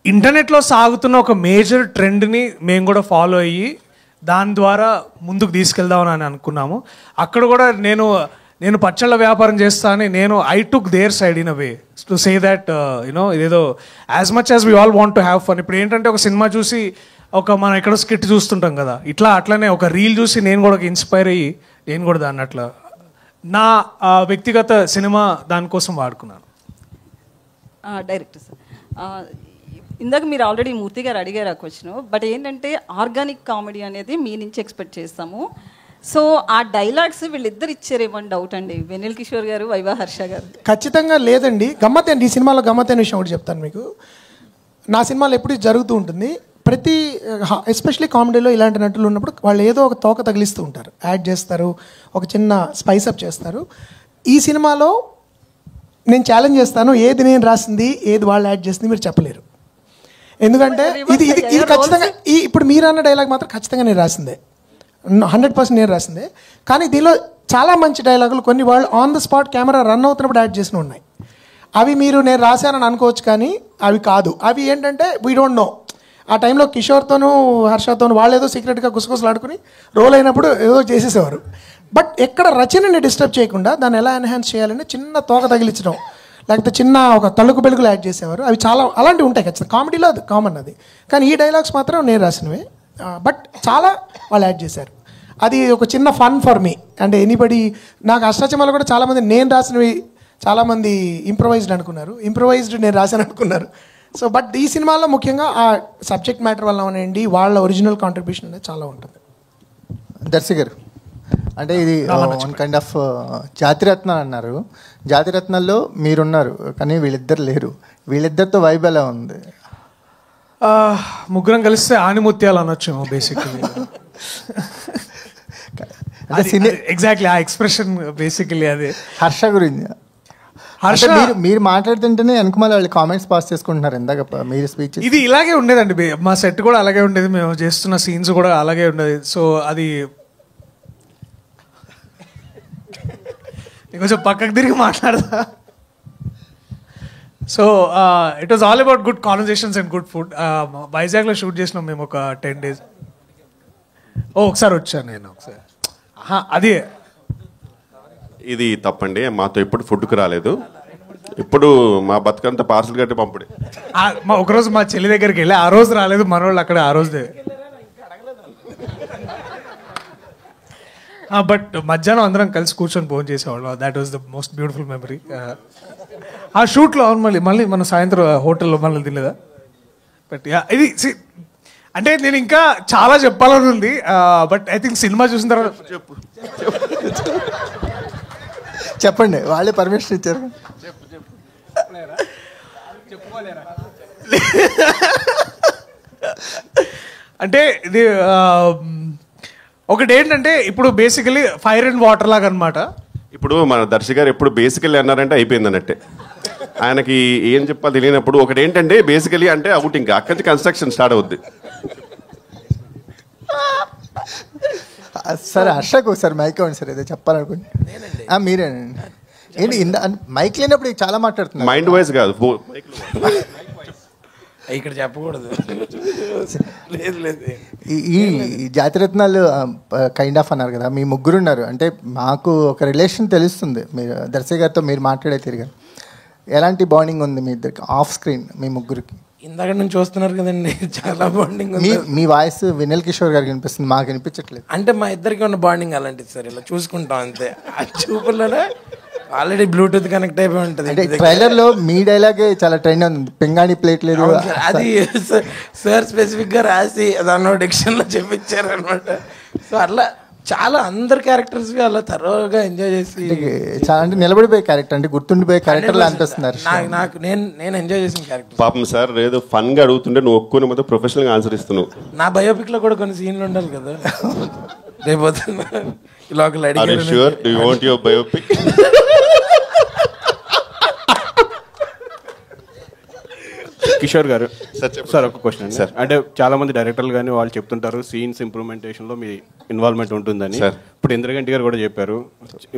ఇంటర్నెట్లో సాగుతున్న ఒక మేజర్ ట్రెండ్ని మేము కూడా ఫాలో అయ్యి దాని ద్వారా ముందుకు తీసుకెళ్దామని అనుకున్నాము. అక్కడ కూడా నేను పచ్చళ్ళ వ్యాపారం చేస్తా అని I took their side in a way to say that you know ఇదేదో as much as we all want to have fun. ఇప్పుడు ఏంటంటే ఒక సినిమా చూసి మనం ఎక్కడో స్కిట్ చూస్తుంటాం కదా, అట్లనే ఒక రీల్ చూసి నేను కూడా ఇన్స్పైర్ అయ్యి నేను కూడా దాన్ని అట్లా నా వ్యక్తిగత సినిమా దానికోసం వాడుకున్నాను. డైరెక్టర్ సార్, ఇందాక మీరు ఆల్రెడీ మూర్తి గారు అడిగారు ఆ క్వశ్చన్, బట్ ఏంటంటే ఆర్గానిక్ కామెడీ అనేది మీ నుంచి ఎక్స్పెక్ట్ చేస్తాము. సో ఆ డైలాగ్స్ వీళ్ళిద్దరు ఇచ్చారేమని డౌట్ అండి, వెన్నెల కిషోర్ గారు, వైవా హర్ష గారు. ఖచ్చితంగా లేదండి. గమ్మత్ అండి, ఈ సినిమాలో గమ్మత్ అనే విషయం ఒకటి చెప్తాను మీకు. నా సినిమాలో ఎప్పుడు జరుగుతూ ఉంటుంది, ప్రతి ఎస్పెషలీ కామెడీలో ఇలాంటి నటులు ఉన్నప్పుడు వాళ్ళు ఏదో ఒక తోక తగిలిస్తూ ఉంటారు, యాడ్ చేస్తారు, ఒక చిన్న స్పైసప్ చేస్తారు. ఈ సినిమాలో నేను ఛాలెంజ్ చేస్తాను, ఏది నేను రాసింది ఏది వాళ్ళు యాడ్ చేసింది మీరు చెప్పలేరు. ఎందుకంటే ఇది ఖచ్చితంగా ఇప్పుడు మీరు అన్న డైలాగ్ మాత్రం ఖచ్చితంగా నేను రాసిందే, 100% నేను రాసిందే. కానీ దీనిలో చాలా మంచి డైలాగులు కొన్ని వాళ్ళు on the spot camera run అవుతున్నప్పుడు యాడ్ చేసినవి ఉన్నాయి. అవి మీరు నేను రాశానని అనుకోవచ్చు, కానీ అవి కాదు. అవి ఏంటంటే వీ డోంట్ నో. ఆ టైంలో కిషోర్తోనూ హర్షతోనూ వాళ్ళు ఏదో సీక్రెట్గా గుసగుసలు ఆడుకుని రోల్ అయినప్పుడు ఏదో చేసేసేవారు. బట్ ఎక్కడ రచనని డిస్టర్బ్ చేయకుండా దాన్ని ఎలా ఎన్హాన్స్ చేయాలని చిన్న తోక తగిలించడం, లేకపోతే చిన్న ఒక తలుకు బెలుగులు యాడ్ చేసేవారు. అవి చాలా అలాంటివి ఉంటాయి ఖచ్చితంగా, కామెడీలో అది కామన్ అది. కానీ ఈ డైలాగ్స్ మాత్రం నేను రాసినవే, బట్ చాలా వాళ్ళు యాడ్ చేశారు. అది ఒక చిన్న ఫన్ ఫర్ మీ. అంటే ఎనీబడి నాకు అష్టాచమాలు కూడా చాలామంది నేను రాసినవి చాలామంది ఇంప్రొవైజ్డ్ అనుకున్నారు, ఇంప్రొవైజ్డ్ నేను రాశాను అనుకున్నారు. సో బట్ ఈ సినిమాలో ముఖ్యంగా ఆ సబ్జెక్ట్ మ్యాటర్ వల్ల ఉన్నాయండి, వాళ్ళ ఒరిజినల్ కాంట్రిబ్యూషన్ అనేది చాలా ఉంటుంది. దర్శి గారు, అంటే ఇది వన్ కైండ్ ఆఫ్ జాతిరత్నాలు అన్నారు. జాతిరత్నాల్లో మీరున్నారు కానీ వీళ్ళిద్దరు లేరు. వీళ్ళిద్దరితో వైబ్ ఎలా ఉంది? ముగ్గురం కలిస్తే ఆనిముత్యాలు అనొచ్చు బేసికలీ. ఎగ్జాక్ట్లీ ఆ ఎక్స్ప్రెషన్ బేసికలీ అదే. హర్ష గురించి మీరు మాట్లాడుతుంటేనే వెనకమాల వాళ్ళు కామెంట్స్ పాస్ చేసుకుంటున్నారు. ఇందాక మీరు స్పీచ్ ఇది ఇలాగే ఉండేదండి, మా సెట్ కూడా అలాగే ఉండేది, మేము చేస్తున్న సీన్స్ కూడా అలాగే ఉండేది. సో అది కొంచెం పక్కకు తిరిగి మాట్లాడదా. So it was all about good conversations and good food. వైజాగ్లో షూట్ చేసినాం మేము ఒక 10 days. ఒకసారి వచ్చాను నేను ఒకసారి. అది ఇది తప్పండి, మాతో ఎప్పుడు ఫుడ్కి రాలేదు, ఇప్పుడు మా బతుకంతా పార్సల్ కట్టి పంపుడే. ఒకరోజు మా చెల్లి దగ్గరికి వెళ్ళి ఆ రోజు రాలేదు, మనోళ్ళు అక్కడ ఆ రోజు. బట్ మధ్యాహ్నం అందరం కలిసి కూర్చొని ఫోన్ చేసేవాళ్ళం. That was the most beautiful memory. ఆ షూట్లో మళ్ళీ మనం సాయంత్రం హోటల్లో మళ్ళీ తినలేదా. బట్ ఇది అంటే నేను ఇంకా చాలా చెప్పాలని ఉంది, బట్ ఐ థింక్ సినిమా చూసిన తర్వాత చెప్పండి, వాళ్ళే పర్మిషన్ ఇచ్చారు. అంటే ఇది ఒకటి ఏంటంటే ఇప్పుడు బేసికలీ ఫైర్ అండ్ వాటర్ లాగా అనమాట. ఇప్పుడు మన దర్శి గారు ఎప్పుడు బేసికల్లీ అన్నారంటే అయిపోయింది అన్నట్టే. ఆయనకి ఏం చెప్పాలి తెలియనప్పుడు ఒకటి ఏంటంటే బేసికలీ అంటే అవుటింగ్ అక్కడి నుంచి కన్స్ట్రక్షన్ స్టార్ట్ అవుద్ది. సార్ హర్షకు ఒకసారి మైక్ ఇవ్వండి సార్, ఏదో చెప్పాలనుకోండి. మీరేనండి ఏంటి మైక్ లేనప్పుడు చాలా మాట్లాడుతున్నారు. మైండ్ వైజ్ కాదు, ఇక్కడ చెప్పకూడదు. లేదు లేదు, ఈ జాతిరత్నాలు కైండ్ ఆఫ్ అన్నారు కదా, మీ ముగ్గురు ఉన్నారు. అంటే మాకు ఒక రిలేషన్ తెలుస్తుంది, మీరు దర్శి గారితో మీరు మాట్లాడే తిరిగారు. ఎలాంటి బాండింగ్ ఉంది మీ ఇద్దరికి ఆఫ్ స్క్రీన్ మీ ముగ్గురికి? ఇందాక నుంచి చూస్తున్నారు కదండి, చాలా బాండింగ్ ఉంది. మీ వాయిస్ వెన్నెల కిషోర్ గారికి వినిపిస్తుంది, మాకు వినిపించట్లేదు. అంటే మా ఇద్దరికి ఉన్న బాండింగ్ అలాంటిది సార్, ఇలా చూసుకుంటాం అంతే. ఆ చూపుల్లోనే ఆల్రెడీ బ్లూటూత్ కనెక్ట్ అయిపోయి ఉంటుంది. అంటే ట్రైలర్ లో మీ డైలాగే చాలా ట్రెండ్ ఉంది, పింగాణి ప్లేట్ లేదు అది సార్ స్పెసిఫిక్ గా రాసి దానిలో డిక్షన్ లో చెప్పించారు అనమాట. సో అట్లా చాలా అందరు క్యారెక్టర్స్ అలా తరోగా ఎంజాయ్ చేసి చాలా అంటే నిలబడిపోయే క్యారెక్టర్ అంటే గుర్తుండిపోయే క్యారెక్టర్లు అనిపిస్తున్నారు. నాకు నేను ఎంజాయ్ చేసిన క్యారెక్టర్. పాపం సార్ ఏదో ఫన్ గా అడుగుతుంటే నువ్వు ఒప్పుకొని మొత్తం ప్రొఫెషనల్ గా ఆన్సర్ ఇస్తున్నావు. నా బయోపిక్ లో కూడా కొన్ని సీన్లు ఉండాలి కదా. రేపు ఇలా బయోపిక్ కిషోర్ గారు సార్ ఒక క్వశ్చన్ సార్. అంటే చాలా మంది డైరెక్టర్లు కానీ వాళ్ళు చెప్తుంటారు సీన్స్ ఇంప్రూవ్మెంటేషన్లో మీ ఇన్వాల్వ్మెంట్ ఉంటుందని. ఇప్పుడు ఇంద్రగంటి గారు కూడా చెప్పారు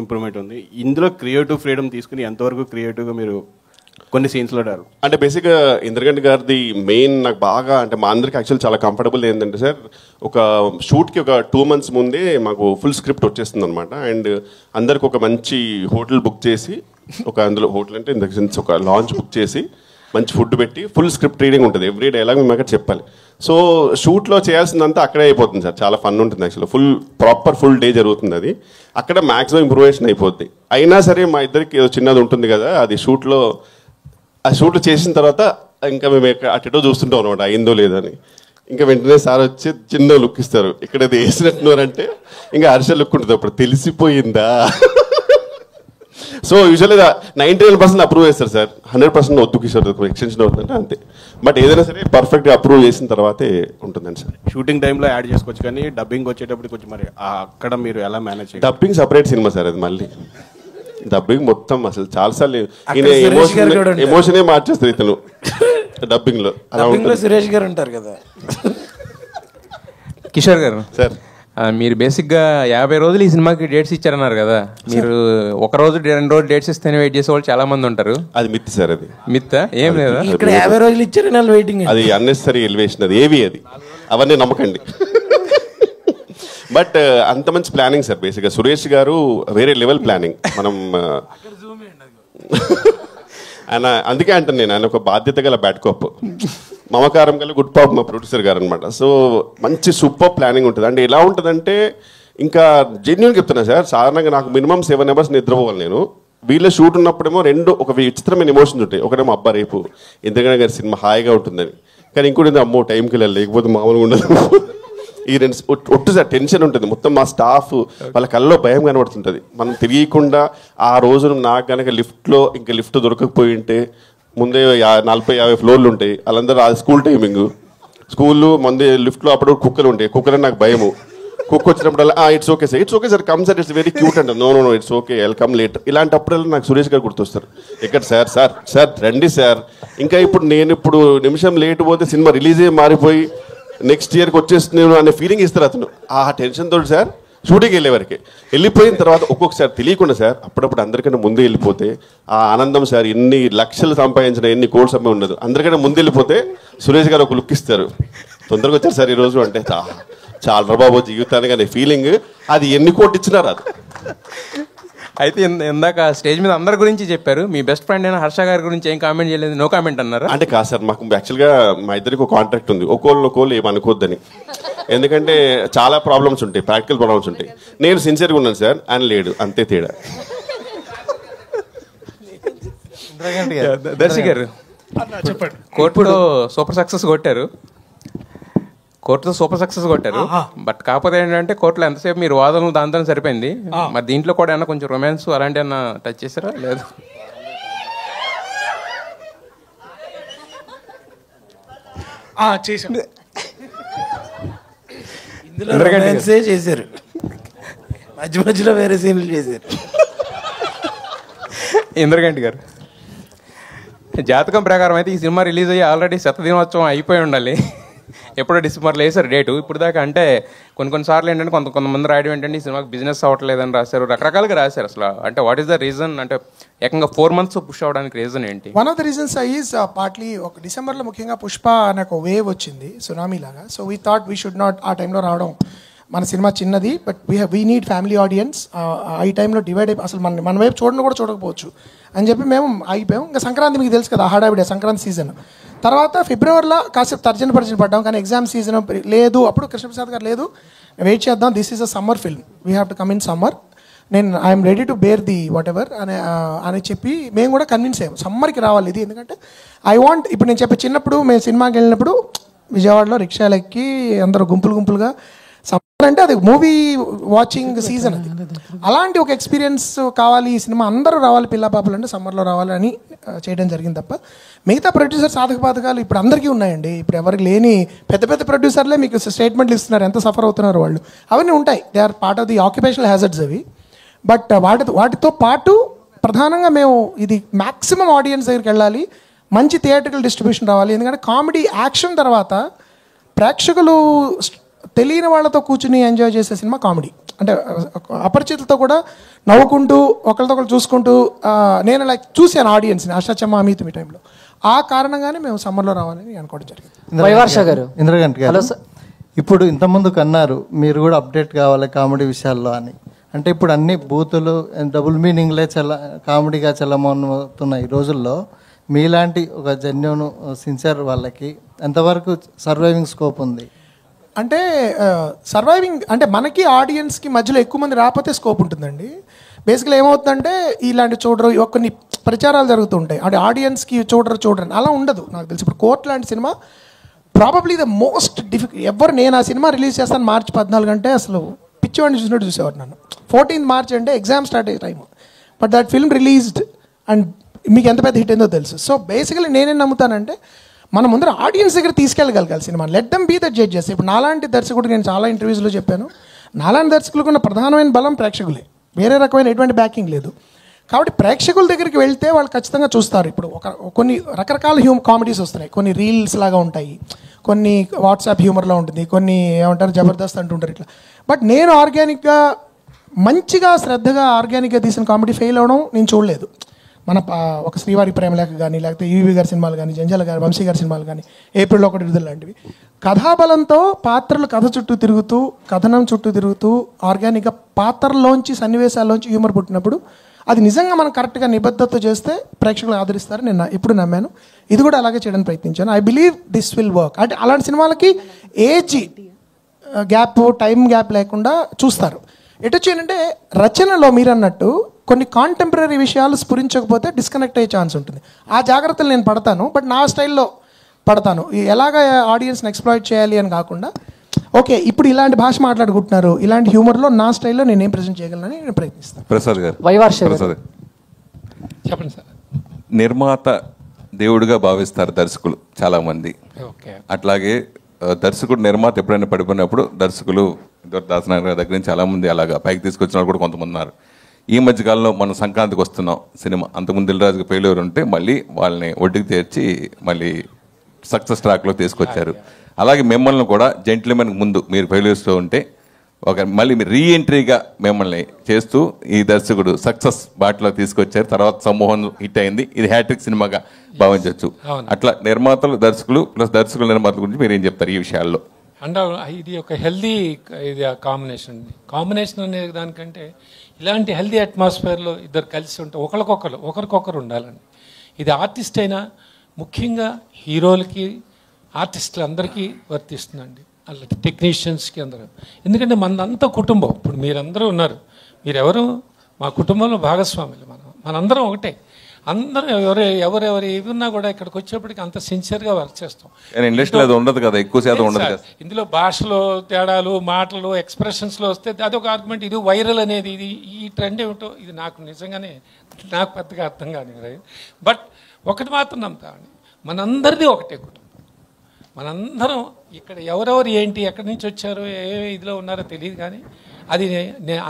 ఇంప్రూవ్మెంట్ ఉంది. ఇందులో క్రియేటివ్ ఫ్రీడమ్ తీసుకుని ఎంతవరకు క్రియేటివ్గా మీరు కొన్ని సీన్స్లో డారు? అంటే బేసిక్గా ఇంద్రగంటి గారిది మెయిన్ నాకు బాగా అంటే మా అందరికి యాక్చువల్ చాలా కంఫర్టబుల్ ఏంటంటే సార్, ఒక షూట్కి ఒక 2 months ముందే మాకు ఫుల్ స్క్రిప్ట్ వచ్చేస్తుంది అనమాట. అండ్ అందరికి ఒక మంచి హోటల్ బుక్ చేసి, ఒక అందులో హోటల్ అంటే ఇన్ ద సెన్స్ ఒక లాంచ్ బుక్ చేసి మంచి ఫుడ్ పెట్టి ఫుల్ స్క్రిప్ట్ రీడింగ్ ఉంటుంది. ఎవ్రీ డైలాగ్ మేము అక్కడ చెప్పాలి. సో షూట్లో చేయాల్సిందంతా అక్కడే అయిపోతుంది సార్. చాలా ఫన్ ఉంటుంది యాక్చువల్. ఫుల్ డే జరుగుతుంది అది. అక్కడ మ్యాక్సిమం ఇంప్రూవేషన్ అయిపోద్ది. అయినా సరే మా ఇద్దరికి ఏదో చిన్నది ఉంటుంది కదా, అది షూట్లో చేసిన తర్వాత ఇంకా మేము అటెటో చూస్తుంటాం అనమాట అయిందో లేదో అని. ఇంకా వెంటనే సార్ వచ్చి చిన్న లుక్ ఇస్తారు. ఇక్కడ అది వేసినట్టున్నారంటే ఇంకా హర్ష లుక్ ఉంటుంది. అప్పుడు తెలిసిపోయిందా? సో యూజువల్గా 99% అప్రూవ్ చేస్తారు సార్. 100% వద్దు కిషోర్ ఎక్స్టెన్షన్ అవుతుందంటే అంతే. బట్ ఏదైనా సరే పర్ఫెక్ట్గా అప్రూవ్ చేసిన తర్వాతే ఉంటుందండి సార్. షూటింగ్ టైంలో యాడ్ చేసుకోవచ్చు కానీ డబ్బింగ్ వచ్చేటప్పుడు కొంచెం మరి అక్కడ మీరు ఎలా మేనేజ్ చేయాలి? డబ్బింగ్ సపరేట్ సినిమా సార్ అది. మళ్ళీ డబ్బింగ్ మొత్తం అసలు చాలాసార్లు ఎమోషనే మార్చేస్తారు ఇతను డబ్బింగ్లో. సురేష్ గారు ఉంటారు కదా. కిషోర్ గారు సార్, మీరు బేసిక్గా 50 రోజులు ఈ సినిమాకి డేట్స్ ఇచ్చారన్నారు కదా. మీరు ఒక రోజు 2 రోజులు డేట్స్ ఇస్తేనే వెయిట్ చేసే వాళ్ళు చాలా మంది ఉంటారు. అది మిత్ సార్. అది మిత్ ఏం లేదా? ఇక్కడ 50 రోజులు ఇచ్చారు వెయిటింగ్. అది అన్నెసరీ ఎలివేషన్. అది అది అవన్నీ నమ్మకండి. బట్ అంత మంచి ప్లానింగ్ సార్. బేసిక్గా సురేష్ గారు వేరే లెవెల్ ప్లానింగ్. మనం ఆయన అందుకే అంటాను నేను, ఆయన ఒక బాధ్యత గల బ్యాట్ కాప్, మమకారం గల గుడ్ పాప్ మా ప్రొడ్యూసర్ గారు అనమాట. సో మంచి సూపర్ ప్లానింగ్ ఉంటుంది. అంటే ఎలా ఉంటుందంటే ఇంకా జెన్యున్ చెప్తున్నా సార్, సాధారణంగా నాకు మినిమం 7 hours నిద్రపోవాలి నేను. వీళ్ళ షూట్ ఉన్నప్పుడేమో ఒక విచిత్రమైన ఎమోషన్స్ ఉంటాయి. ఒకటేమో అబ్బా రేపు ఇంద్రగంటి గారి సినిమా హాయిగా ఉంటుందని, కానీ ఇంకోటి అమ్మో టైంకి వెళ్ళాలి లేకపోతే మామూలుగా ఉండదు. ఈ 2 ఒట్టు సార్ టెన్షన్ ఉంటుంది. మొత్తం మా స్టాఫ్ వాళ్ళ కళ్ళలో భయం కనబడుతుంటుంది. మనం తెలియకుండా ఆ రోజు నాకు కనుక లిఫ్ట్ దొరకకపోయి ఉంటే ముందే 40-50 ఫ్లోర్లు ఉంటాయి. వాళ్ళందరూ స్కూల్ టైమింగ్, స్కూల్లో ముందే లిఫ్ట్లో అప్పుడు కుక్కలు ఉంటాయి. కుక్కలు నాకు భయము. కుక్క వచ్చినప్పుడల్లా it's okay sir come sir, it's very cute అంట. No it's okay I'll come late. ఇలాంటప్పుడల్లా నాకు సురేష్ గారు గుర్తొస్తారు. ఎక్కడ సార్ రండి సార్. ఇంకా ఇప్పుడు నిమిషం లేట్ పోతే సినిమా రిలీజే మారిపోయి నెక్స్ట్ ఇయర్కి వచ్చేస్తున్నాను అనే ఫీలింగ్ ఇస్తారు అతను. ఆ టెన్షన్ తోటి సార్ షూటింగ్ వెళ్ళే వరకే. వెళ్ళిపోయిన తర్వాత ఒక్కొక్కసారి తెలియకుండా సార్ అప్పుడప్పుడు అందరికన్నా ముందే వెళ్ళిపోతే ఆ ఆనందం సార్, ఎన్ని లక్షలు సంపాదించిన ఎన్ని కోట్స్ అమ్మే ఉండదు. అందరికన్నా ముందు వెళ్ళిపోతే సురేష్ గారు ఒక లుక్ ఇస్తారు. తొందరగా వచ్చారు సార్ ఈరోజు అంటే చాలా బాబు జీవితానికి అనే ఫీలింగ్. అది ఎన్ని కోట్లు ఇచ్చినా రాదు. అయితే ఇందాక స్టేజ్ మీద అందరి గురించి చెప్పారు. మీ బెస్ట్ ఫ్రెండ్ అయిన హర్ష గారి గురించి ఏం కామెంట్ చేయలేదు, నో కామెంట్ అన్నారు. అంటే కాదు సార్, మాకు యాక్చువల్గా మా ఇద్దరికి ఒక కాంట్రాక్ట్ ఉంది, ఒకళ్ళు ఏమనుకోద్దని. ఎందుకంటే చాలా ప్రాబ్లమ్స్ ఉంటాయి, ప్రాక్టికల్ ప్రాబ్లమ్స్ ఉంటాయి. నేను సిన్సియర్గా ఉన్నాను సార్, ఆయన లేడు, అంతే తేడా. దర్శి గారు కోర్టులో సూపర్ సక్సెస్ కొట్టారు. బట్ కాకపోతే ఏంటంటే కోర్టులో ఎంతసేపు మీరు వాదనలు దాంతో సరిపోయింది. మరి దీంట్లో కూడా ఏమన్నా కొంచెం రొమాన్స్ అలాంటి ఏమన్నా టచ్ చేశారా? లేదు. చేశారు, మధ్యలో వేరే సీన్లు చేశారు. ఇంద్రగంటి గారు జాతకం ప్రకారం అయితే ఈ సినిమా రిలీజ్ అయ్యి ఆల్రెడీ 100వ దినోత్సవం అయిపోయి ఉండాలి. ఎప్పుడో డిసెంబర్లో వేసారు డేటు. ఇప్పుడు దాకా అంటే కొన్నిసార్లు ఏంటంటే కొంతమంది రాయడం ఏంటంటే ఈ సినిమాకి బిజినెస్ అవ్వట్లేదని రాశారు, రకరకాలుగా రాశారు. అసలు అంటే వాట్ ఈస్ ద రీజన్? అంటే ఏకంగా 4 months పుష్ అవ్వడానికి రీజన్ ఏంటి? One of the reasons is partly ఒక డిసెంబర్లో ముఖ్యంగా పుష్ప అనే ఒక వేవ్ వచ్చింది, సునామీ లాగా. So we thought we should not ఆ టైంలో రావడం. మన సినిమా చిన్నది, but we need family audience. ఈ టైంలో డివైడ్ అయిపోయి అసలు మన వైపు చూడకపోవచ్చు అని చెప్పి మేము ఆగిపోయాం. ఇంకా సంక్రాంతి మీకు తెలుసు కదా, హడావిడే సంక్రాంతి సీజన్. తర్వాత ఫిబ్రవరిలో కాసేపు తర్జన పడ్డాం, కానీ ఎగ్జామ్ సీజన్ లేదు. అప్పుడు కృష్ణప్రసాద్ గారు లేదు, వెయిట్ చేద్దాం, this is a summer film, we have to come in summer, నేను I'm ready to bear the whatever అని చెప్పి మేము కూడా కన్విన్స్ అయ్యాం సమ్మర్కి రావాలి ఇది. ఎందుకంటే ఇప్పుడు నేను చెప్పే చిన్నప్పుడు మేము సినిమాకి వెళ్ళినప్పుడు విజయవాడలో రిక్షాలు ఎక్కి అందరూ గుంపులుగా సమ్మర్ అంటే అది మూవీ వాచింగ్ సీజన్, అది అలాంటి ఒక ఎక్స్పీరియన్స్ కావాలి ఈ సినిమా, అందరూ రావాలి పిల్ల పాపలు అంటే సమ్మర్లో రావాలి అని చేయడం జరిగింది తప్ప మిగతా ప్రొడ్యూసర్ సాధక బాధకాలు ఇప్పుడు అందరికీ ఉన్నాయండి. ఇప్పుడు ఎవరికి లేని పెద్ద పెద్ద ప్రొడ్యూసర్లే మీకు స్టేట్మెంట్లు ఇస్తున్నారు ఎంత సఫర్ అవుతున్నారు వాళ్ళు. అవన్నీ ఉంటాయి, they are part of the occupational hazards అవి. బట్ వాటితో పాటు ప్రధానంగా మేము ఇది మ్యాక్సిమం ఆడియన్స్ దగ్గరికి వెళ్ళాలి, మంచి థియేట్రికల్ డిస్ట్రిబ్యూషన్ రావాలి. ఎందుకంటే కామెడీ యాక్షన్ తర్వాత ప్రేక్షకులు తెలియని వాళ్ళతో కూర్చుని ఎంజాయ్ చేసే సినిమా కామెడీ. అంటే అపరిచితులతో కూడా నవ్వుకుంటూ ఒకరితో ఒకరు చూసుకుంటూ నేను లైక్ చూశాను ఆడియన్స్ని అష్టాచమ్మ అమిత్ మీ టైంలో. ఆ కారణంగానే మేము సమ్మర్లో రావాలని అనుకోవడం జరిగింది. ఇంద్రగంటి గారు, ఇప్పుడు ఇంతకుముందు కన్నారు మీరు కూడా అప్డేట్ కావాలి కామెడీ విషయాల్లో అని. అంటే ఇప్పుడు అన్ని బూతులు డబుల్ మీనింగ్లే కామెడీగా చల్లమవుతున్న ఈ రోజుల్లో మీలాంటి ఒక జెన్యూన్ సిన్సియర్ వాళ్ళకి ఎంతవరకు సర్వైవింగ్ స్కోప్ ఉంది? అంటే సర్వైవింగ్ అంటే మనకి ఆడియన్స్కి మధ్యలో ఎక్కువ మంది రాకపోతే స్కోప్ ఉంటుందండి. బేసిక్గా ఏమవుతుందంటే ఇలాంటి చూడరు కొన్ని ప్రచారాలు జరుగుతుంటాయి, అంటే ఆడియన్స్కి చూడరు అలా ఉండదు. నాకు తెలిసి ఇప్పుడు కోర్ట్ లాంటి cinema probably the most difficult నేను ఆ సినిమా రిలీజ్ చేస్తాను March 14 అంటే అసలు పిచ్చివాడిని చూసినట్టు చూసేవారు నన్ను. 14th March అంటే ఎగ్జామ్ స్టార్ట్ అయ్యే time, but that film released and మీకు ఎంత పెద్ద హిట్ అయిందో తెలుసు. సో బేసికలీ నేనేం నమ్ముతానంటే మన ముందర ఆడియన్స్ దగ్గర తీసుకెళ్ళగలగాలి సినిమా, let them be that judges. ఇప్పుడు నాలాంటి దర్శకుడు నేను చాలా ఇంటర్వ్యూస్లో చెప్పాను, నాలాంటి దర్శకులకు ఉన్న ప్రధానమైన బలం ప్రేక్షకులే, వేరే రకమైన ఎటువంటి బ్యాకింగ్ లేదు. కాబట్టి ప్రేక్షకుల దగ్గరికి వెళ్తే వాళ్ళు ఖచ్చితంగా చూస్తారు. ఇప్పుడు కొన్ని రకరకాల కామెడీస్ వస్తున్నాయి, కొన్ని రీల్స్ లాగా ఉంటాయి, కొన్ని వాట్సాప్ హ్యూమర్లో ఉంటుంది, కొన్ని ఏమంటారు జబర్దస్త్ అంటుంటారు ఇట్లా. బట్ నేను ఆర్గానిక్గా మంచిగా శ్రద్ధగా ఆర్గానిక్గా తీసిన కామెడీ ఫెయిల్ అవ్వడం నేను చూడలేదు. మన ఒక శ్రీవారి ప్రేమలేఖ కానీ, లేకపోతే ఈవీ గారి సినిమాలు కానీ, జంజాల గారి వంశీ గారి సినిమాలు కానీ, ఏప్రిల్ 1 విడుదల లాంటివి కథాబలంతో పాత్రలు కథ చుట్టూ తిరుగుతూ కథనం చుట్టూ తిరుగుతూ ఆర్గానిక్గా పాత్రల్లోంచి సన్నివేశాల్లోంచి హ్యూమర్ పుట్టినప్పుడు అది నిజంగా మనం కరెక్ట్గా నిబద్ధత చేస్తే ప్రేక్షకులు ఆదరిస్తారు. నేను ఎప్పుడు నమ్మాను, ఇది కూడా అలాగే చేయడానికి ప్రయత్నించాను. I believe this will work. అంటే అలాంటి సినిమాలకి ఏజ్ గ్యాప్ టైం గ్యాప్ లేకుండా చూస్తారు. ఎటొచ్చి ఏంటంటే రచనలో మీరు అన్నట్టు కొన్ని కాంటెంపరీ విషయాలు స్ఫురించకపోతే డిస్కనెక్ట్ అయ్యే ఛాన్స్ ఉంటుంది. ఆ జాగ్రత్తలు నేను పడతాను, బట్ నా స్టైల్లో పడతాను. ఎలాగ ఆడియన్స్ని ఎక్స్ప్లాయిట్ చేయాలి అని కాకుండా ఓకే ఇప్పుడు ఇలాంటి భాష మాట్లాడుకుంటున్నారు, ఇలాంటి హ్యూమర్లో నా స్టైల్లో నేను ఏం ప్రజెంట్ చేయగలనని నేను ప్రయత్నిస్తాను. ప్రసాద్ గారు, చెప్పండి సార్. నిర్మాత దేవుడిగా భావిస్తారు దర్శకులు చాలామంది. అట్లాగే దర్శకుడు నిర్మాత ఎప్పుడైనా పడిపోయినప్పుడు దర్శకులు దాసనారాయణ గారి దగ్గర నుంచి చాలామంది అలాగా పైకి తీసుకొచ్చిన వాళ్ళు కూడా కొంతమంది ఉన్నారు. ఈ మధ్యకాలంలో మనం సంక్రాంతికి వస్తున్నాం సినిమా, అంతకుముందు దిల్రాజుకి ఫెయిల్యూర్ ఉంటే మళ్ళీ వాళ్ళని ఒడ్డుకి తెచ్చి మళ్ళీ సక్సెస్ ట్రాక్లో తీసుకొచ్చారు. అలాగే మిమ్మల్ని కూడా జెంట్లమెన్కి ముందు మీరు ఫెయిల్యూర్స్లో ఉంటే మళ్ళీ మీరు రీఎంట్రీగా మిమ్మల్ని చేస్తూ ఈ దర్శకుడు సక్సెస్ బాటలో తీసుకొచ్చారు. తర్వాత సమూహం హిట్ అయింది, ఇది హ్యాట్రిక్ సినిమాగా భావించవచ్చు. అట్లా నిర్మాతలు దర్శకులు ప్లస్ దర్శకుల నిర్మాతల గురించి మీరు ఏం చెప్తారు ఈ విషయాల్లో? అంటే ఇది ఒక హెల్దీ ఇది కాంబినేషన్ అనే దానికంటే ఇలాంటి హెల్దీ అట్మాస్ఫియర్లో ఇద్దరు కలిసి ఉంటే ఒకరికొకరు ఉండాలండి. ఇది ఆర్టిస్ట్ అయినా ముఖ్యంగా హీరోలకి ఆర్టిస్టులు అందరికీ వర్తిస్తుందండి, అలాంటి టెక్నీషియన్స్కి అందరూ. ఎందుకంటే మనంతా కుటుంబం. ఇప్పుడు మీరందరూ ఉన్నారు, మీరెవరు మా కుటుంబంలో భాగస్వాములు, మనందరం ఒకటే. అందరూ ఎవరెవరు ఏవి ఉన్నా కూడా ఇక్కడికి వచ్చేప్పటికి అంత సిన్సియర్గా వర్క్ చేస్తాం. ఇండస్ట్రీలో అది ఉండదు కదా, ఎక్కువ శాతం ఉండదు కదా. ఇందులో భాషలో తేడాలు, మాటలు, ఎక్స్ప్రెషన్స్లో వస్తే అదొక ఆర్గ్యుమెంట్. ఇది వైరల్ అనేది, ఇది ఈ ట్రెండ్ ఏమిటో ఇది నాకు నిజంగానే నాకు పెద్దగా అర్థం కాదు. బట్ ఒకటి మాత్రం నమ్ముతామండి, మనందరిది ఒకటే కుటుంబం. మనందరం ఇక్కడ ఎవరెవరు ఏంటి ఎక్కడి నుంచి వచ్చారో ఏ ఇదిలో ఉన్నారో తెలియదు, కానీ అది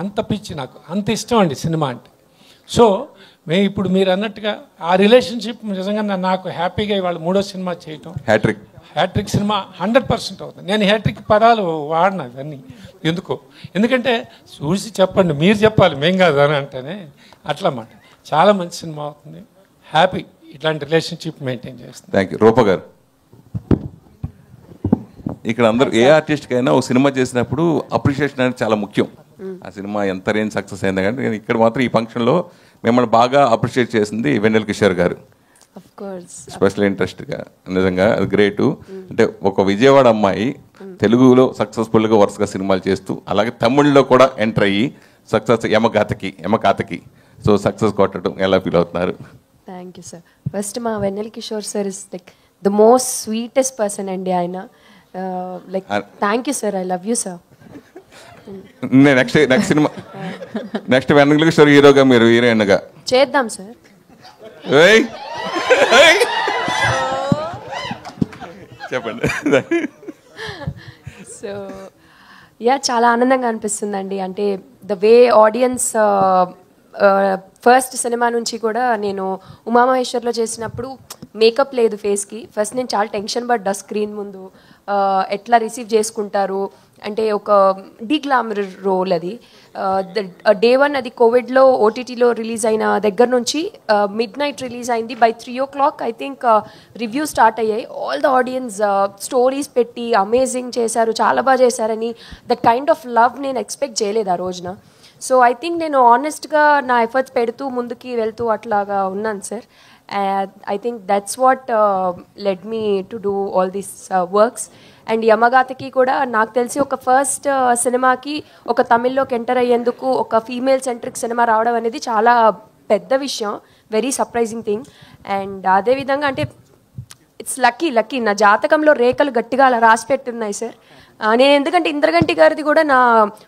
అంత పిచ్చి, నాకు అంత ఇష్టం అండి సినిమా అంటే. సో ఇప్పుడు మీరు అన్నట్టుగా ఆ రిలేషన్షిప్ నిజంగా నాకు హ్యాపీగా ఇవాళ 3వ సినిమా చేయటం, హ్యాట్రిక్ సినిమా 100% అవుతుంది. నేను హ్యాట్రిక్ పదాలు వాడినా ఇవన్నీ ఎందుకంటే చూసి చెప్పండి, మీరు చెప్పాలి, మేం కాదు అని అంటేనే అట్లా మాట. చాలా మంచి సినిమా అవుతుంది, హ్యాపీ ఇట్లాంటి రిలేషన్షిప్ మెయింటైన్ చేస్తుంది. Thank you. రూప గారు, ఇక్కడ అందరూ ఏ ఆర్టిస్ట్కి అయినా ఒక సినిమా చేసినప్పుడు అప్రిషియేషన్ అనేది చాలా ముఖ్యం. ఆ సినిమా ఎంత రేంజ్ సక్సెస్ అయింది, కానీ ఇక్కడ మాత్రం ఈ ఫంక్షన్లో మిమ్మల్ని బాగా అప్రిషియేట్ చేసింది వెన్నెల కిషోర్ గారు. స్పెషల్ ఇంట్రెస్ట్గా నిజంగా అది గ్రేటు. అంటే ఒక విజయవాడ అమ్మాయి తెలుగులో సక్సెస్ఫుల్గా వరుసగా సినిమాలు చేస్తూ, అలాగే తమిళ్లో కూడా ఎంటర్ అయ్యి సక్సెస్ యమకాతకి సో సక్సెస్ కొట్టడం ఎలా ఫీల్ అవుతున్నారు? Thank you sir. ఫస్ట్ మా Vennela Kishore sir is like the most sweetest person అండి ఆయన. Like thank you sir, I love you sir. Next cinema next Vennela Kishore హీరోగా, మీరు హీరోయిన్గా చేద్దాం సార్. చెప్పండి. సో యా, చాలా ఆనందంగా అనిపిస్తుందండి. అంటే the way audience first cinema నుంచి కూడా నేను ఉమామహేశ్వర్లో చేసినప్పుడు మేకప్ లేదు ఫేస్కి. ఫస్ట్ నేను చాలా టెన్షన్ పడ్డా స్క్రీన్ ముందు, ఎట్లా రిసీవ్ చేసుకుంటారు అంటే ఒక డీగ్లామర్ రోల్ అది. డే 1 అది కోవిడ్లో ఓటీటీలో రిలీజ్ అయిన దగ్గర నుంచి మిడ్ నైట్ రిలీజ్ అయింది. By 3 o'clock I think review start అయ్యాయి. ఆల్ ద ఆడియన్స్ స్టోరీస్ పెట్టి అమేజింగ్ చేశారు, చాలా బాగా చేశారని. దట్ కైండ్ ఆఫ్ లవ్ నేను ఎక్స్పెక్ట్ చేయలేదు ఆ రోజున. సో ఐ థింక్ నేను ఆనెస్ట్గా నా ఎఫర్ట్స్ పెడుతూ ముందుకి వెళ్తూ అట్లాగా ఉన్నాను sir. I think that's what led me to do all these works. And యమగాతకి కూడా నాకు తెలిసి ఒక ఫస్ట్ సినిమాకి ఒక తమిళ్లోకి ఎంటర్ అయ్యేందుకు ఒక ఫీమేల్ సెంట్రిక్ సినిమా రావడం అనేది చాలా పెద్ద విషయం, వెరీ సర్ప్రైజింగ్ థింగ్. అండ్ అదేవిధంగా అంటే ఇట్స్ లక్కీ నా జాతకంలో రేఖలు గట్టిగా అలా రాసి పెట్టున్నాయి సార్. నేను ఎందుకంటే ఇంద్రగంటి గారిది కూడా నా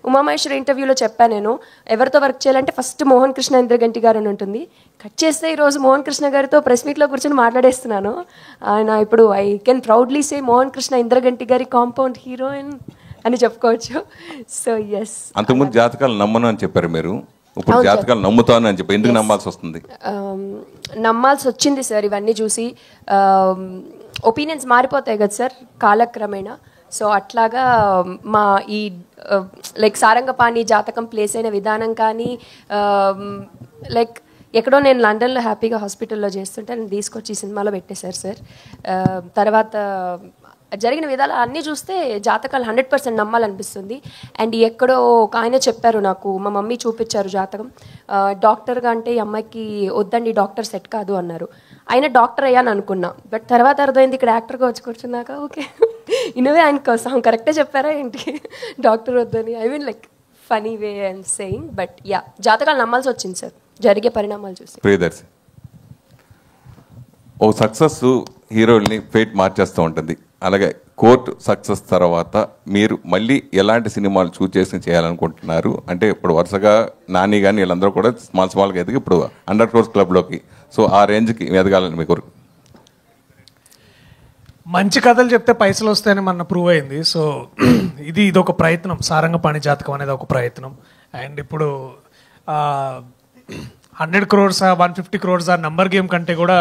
ఉమామహేశ్వర ఇంటర్వ్యూలో చెప్పాను, నేను ఎవరితో వర్క్ చేయాలంటే ఫస్ట్ మోహన్ కృష్ణ ఇంద్రగంటి గారు అని ఉంటుంది. కట్ చేస్తే ఈరోజు మోహన్ కృష్ణ గారితో ప్రెస్ మీట్లో కూర్చొని మాట్లాడేస్తున్నాను. ఆయన ఇప్పుడు I can proudly say Mohan Krishna Indraganti గారి కాంపౌండ్ హీరోయిన్ అని చెప్పుకోవచ్చు. So yes. అంతకుముందు జాతకాలు నమ్మను అని చెప్పారు మీరు, ఇప్పుడు జాతకాలు నమ్ముతాను అని చెప్పి ఎందుకు నమ్మాల్సి వస్తుంది? నమ్మాల్సి వచ్చింది సార్ ఇవన్నీ చూసి. ఒపీనియన్స్ మారిపోతాయి కదా సార్ కాలక్రమేణా. సో అట్లాగా మా ఈ లైక్ సారంగపాణి జాతకం ప్లేస్ అయిన విధానం కానీ, లైక్ ఎక్కడో నేను లండన్లో హ్యాపీగా హాస్పిటల్లో చేస్తుంటే నేను తీసుకొచ్చి ఈ సినిమాలో పెట్టేశారు సార్. తర్వాత జరిగిన విధాలు అన్నీ చూస్తే జాతకాలు 100% నమ్మాలనిపిస్తుంది. అండ్ ఎక్కడో ఒక ఆయన చెప్పారు నాకు, మా మమ్మీ చూపించారు జాతకం. డాక్టర్గా అంటే ఈ అమ్మాయికి వద్దండి, డాక్టర్ సెట్ కాదు అన్నారు. ఆయన డాక్టర్ అయ్యాను అనుకున్నా, బట్ తర్వాత అర్థమైంది ఇక్కడ యాక్టర్గా వచ్చి కూర్చున్నాక ఓకే ఇన్నవే ఆయన కోసం కరెక్టే చెప్పారా ఏంటి డాక్టర్ వద్దని. I mean like funny way and saying, but yeah జాతకాలు నమ్మాల్సి వచ్చింది సార్ జరిగే పరిణామాలు చూసి. ప్రియదర్శి, ఓ సక్సెస్ హీరోల్ని ఫేట్ మార్చేస్తూ ఉంటుంది, అలాగే కోర్ట్ సక్సెస్ తర్వాత మీరు మళ్ళీ ఎలాంటి సినిమాలు చూస్ చేసి చేయాలనుకుంటున్నారు? అంటే ఇప్పుడు వరుసగా నాని కానీ వీళ్ళందరూ కూడా స్మాల్గా ఎదిగి ఇప్పుడు 100 crores క్లబ్లోకి, సో ఆ రేంజ్కి ఎదగాలని మీ కోరిక. మంచి కథలు చెప్తే పైసలు వస్తాయని మన ప్రూవ్ అయింది. సో ఇదొక ప్రయత్నం, సారంగపాణి జాతకం అనేది ఒక ప్రయత్నం. అండ్ ఇప్పుడు 100 crores 150 crores ఆ నంబర్ గేమ్ కంటే కూడా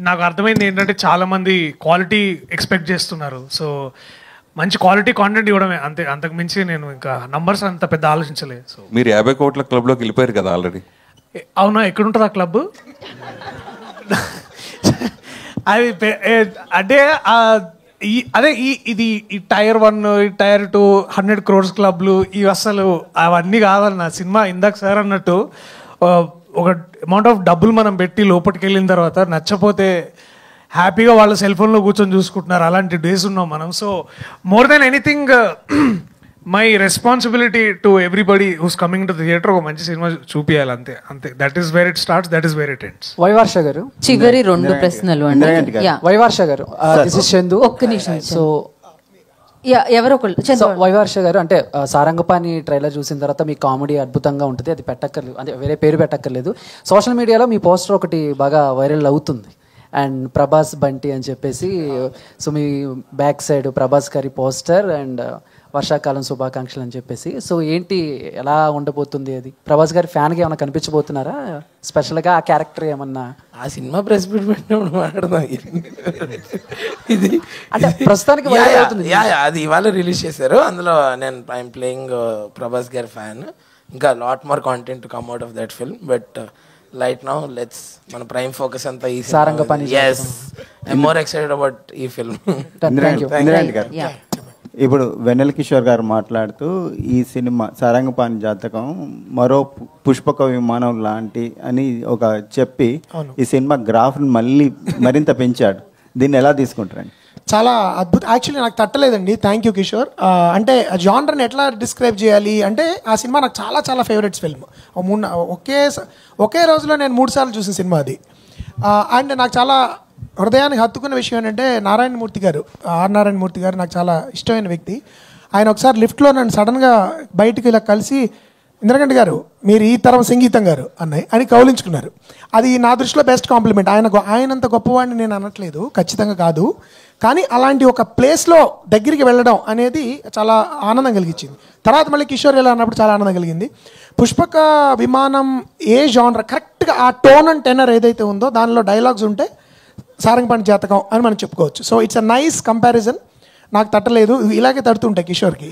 నాకు అర్థమైంది ఏంటంటే చాలామంది క్వాలిటీ ఎక్స్పెక్ట్ చేస్తున్నారు. సో మంచి క్వాలిటీ కాంటెంట్ ఇవ్వడమే అంతే, అంతకు మించి నేను ఇంకా నంబర్స్ అంత పెద్ద ఆలోచించలేదు. సో మీరు 50 crores క్లబ్లోకి వెళ్ళిపోయారు కదా ఆల్రెడీ. అవునా, ఎక్కడుంటుంది ఆ క్లబ్? అది అంటే అదే ఇది ఈ Tier 1 Tier 2 100 crores క్లబ్లు ఇవి అసలు అవన్నీ కాదన్న. సినిమా ఇందాక సార్ అన్నట్టు ఒక అమౌంట్ ఆఫ్ డబ్బులు మనం పెట్టి లోపలికి వెళ్ళిన తర్వాత నచ్చపోతే హ్యాపీగా వాళ్ళ సెల్ ఫోన్లో కూర్చొని చూసుకుంటున్నారు, అలాంటి డేస్ ఉన్నాం మనం. So more than anything my responsibility to everybody who's coming to the theatre ఒక మంచి సినిమా చూపియాలి, అంతే అంతే. That is where it starts, that is where it ends. వైవార్ష గారు, చివరి 2 ప్రశ్నలు అండి. వైవార్ష గారు, దిస్ ఇస్ చందు. ఒక్క నిమిషం. సో ఎవరో వైవార్ష గారు, అంటే సారంగపాణి ట్రైలర్ చూసిన తర్వాత మీ కామెడీ అద్భుతంగా ఉంటుంది, అది పెట్టక్కర్లేదు, అంటే వేరే పేరు పెట్టక్కర్లేదు. సోషల్ మీడియాలో మీ పోస్టర్ ఒకటి బాగా వైరల్ అవుతుంది, అండ్ ప్రభాస్ బంటి అని చెప్పేసి. సో మీ బ్యాక్ సైడ్ ప్రభాస్ గారి పోస్టర్ అండ్ వర్షాకాలం శుభాకాంక్షలు అని చెప్పేసి. సో ఏంటి, ఎలా ఉండబోతుంది అది? ప్రభాస్ గారి ఫ్యాన్గా ఏమైనా కనిపించబోతున్నారా స్పెషల్గా? ఆ క్యారెక్టర్ ఏమన్నా ఆ సినిమా ప్రెస్ మీట్ పెట్టినప్పుడు మాట్లాడదాం. ఇది అంటే ప్రస్తుతానికి అది ఇవాళ రిలీజ్ చేశారు, అందులో నేను ఐఎమ్ ప్లేయింగ్ ప్రభాస్ గారి ఫ్యాన్. ఇంకా lot more content come out of that film, but right now let's మన ప్రైమ్ ఫోకస్ అంతా ఈ Sarangapani. yes I'm more excited about ఈ ఫిల్మ్. ఇప్పుడు వెన్నెల కిషోర్ గారు మాట్లాడుతూ ఈ సినిమా సారంగపాణి జాతకం మరో పుష్పక విమానం లాంటి అని ఒక చెప్పి ఈ సినిమా గ్రాఫ్ని మరింత పెంచాడు, దీన్ని ఎలా తీసుకుంటారండి? చాలా అద్భుతం. యాక్చువల్లీ నాకు తట్టలేదండి, థ్యాంక్ యూ కిషోర్. అంటే జానర్ని ఎట్లా డిస్క్రైబ్ చేయాలి అంటే, ఆ సినిమా నాకు చాలా చాలా ఫేవరెట్స్ ఫిల్మ్. ఒకే రోజులో నేను 3 సార్లు చూసిన సినిమా అది. అండ్ నాకు చాలా హృదయానికి హత్తుకున్న విషయం ఏంటంటే నారాయణమూర్తి గారు, ఆర్ నారాయణమూర్తి గారు నాకు చాలా ఇష్టమైన వ్యక్తి. ఆయన ఒకసారి లిఫ్ట్లో నన్ను సడన్గా బయటికి ఇలా కలిసి ఇంద్రగంటి గారు మీరు ఈ తరం సంగీతం గారు అన్నాయి అని కౌలించుకున్నారు. అది నా దృష్టిలో బెస్ట్ కాంప్లిమెంట్. ఆయనంత గొప్పవాడిని నేను అనట్లేదు, ఖచ్చితంగా కాదు. కానీ అలాంటి ఒక ప్లేస్లో దగ్గరికి వెళ్ళడం అనేది చాలా ఆనందం కలిగించింది. తర్వాత మళ్ళీ కిషోర్ ఇలా అన్నప్పుడు చాలా ఆనందం కలిగింది. పుష్పక విమానం ఏ జానర్ కరెక్ట్గా ఆ టోన్ అండ్ టెనర్ ఏదైతే ఉందో దానిలో డైలాగ్స్ ఉంటే సారంగపాణి జాతకం అని మనం చెప్పుకోవచ్చు. So it's a nice comparison. నాకు తట్టలేదు, ఇలాగే తడుతుంటాయి కిషోర్కి.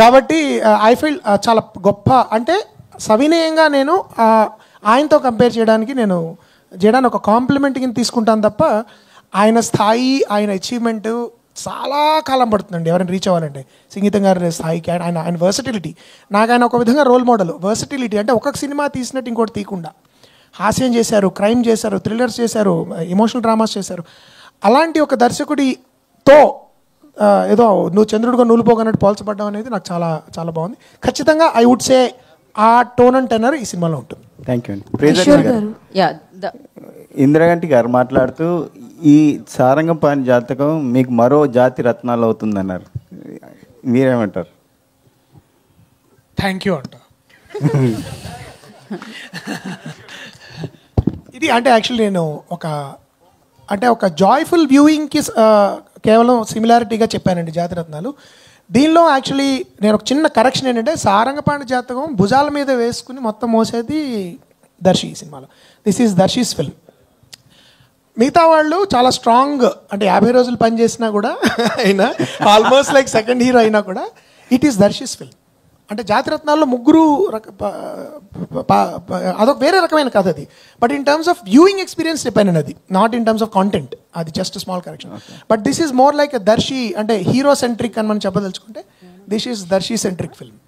కాబట్టి ఐ ఫీల్ చాలా గొప్ప, అంటే సవినయంగా నేను ఆయనతో కంపేర్ చేయడానికి ఒక కాంప్లిమెంట్ కింద తీసుకుంటాను తప్ప ఆయన స్థాయి, ఆయన అచీవ్మెంట్ చాలా కాలం పడుతుందండి ఎవరైనా రీచ్ అవ్వాలంటే. సంగీతం గారి స్థాయికి ఆయన వర్సటిలిటీ, నాకు ఆయన ఒక విధంగా రోల్ మోడల్. వర్సటిలిటీ అంటే ఒక్కొక్క సినిమా తీసినట్టు ఇంకోటి తీయకుండా, హాస్యం చేశారు, క్రైమ్ చేశారు, థ్రిల్లర్స్ చేశారు, ఎమోషనల్ డ్రామాస్ చేశారు. అలాంటి ఒక దర్శకుడితో ఏదో నువ్వు చంద్రుడిగా నూలుపోగన్నట్టు పోల్చబడ్డం అనేది నాకు చాలా చాలా బాగుంది. ఖచ్చితంగా ఐ వుడ్ సే ఆ టోన్ అండ్ టెనర్ ఈ సినిమాలో ఉంటుంది. థ్యాంక్ యూ అండి. ఇంద్రగంటి గారు మాట్లాడుతూ ఈ సారంగపాణి జాతకం మీకు మరో జాతి రత్నాలు అవుతుందన్నారు, మీరేమంటారు? థ్యాంక్ యూ అంట. ఇది అంటే యాక్చువల్లీ నేను ఒక జాయ్ఫుల్ వ్యూయింగ్కి కేవలం సిమిలారిటీగా చెప్పానండి జాతిరత్నాలు. దీనిలో యాక్చువల్లీ నేను ఒక చిన్న కరెక్షన్ ఏంటంటే, సారంగపాణి జాతకం భుజాల మీద వేసుకుని మొత్తం మోసేది దర్శి ఈ సినిమాలో. This is Darshi's film. మిగతా వాళ్ళు చాలా స్ట్రాంగ్, అంటే 50 రోజులు పనిచేసినా కూడా అయినా ఆల్మోస్ట్ లైక్ సెకండ్ హీరో అయినా కూడా ఇట్ ఈస్ దర్శీస్ ఫిల్మ్. అంటే జాతిరత్నాల్లో ముగ్గురు అదొక వేరే రకమైన కథ అది. But in terms of viewing experience చెప్పాను అది, not in terms of content. అది just small correction. But this is more like Darshi, అంటే హీరో సెంట్రిక్ అని మనం చెప్పదలుచుకుంటే this is Darshi centric film.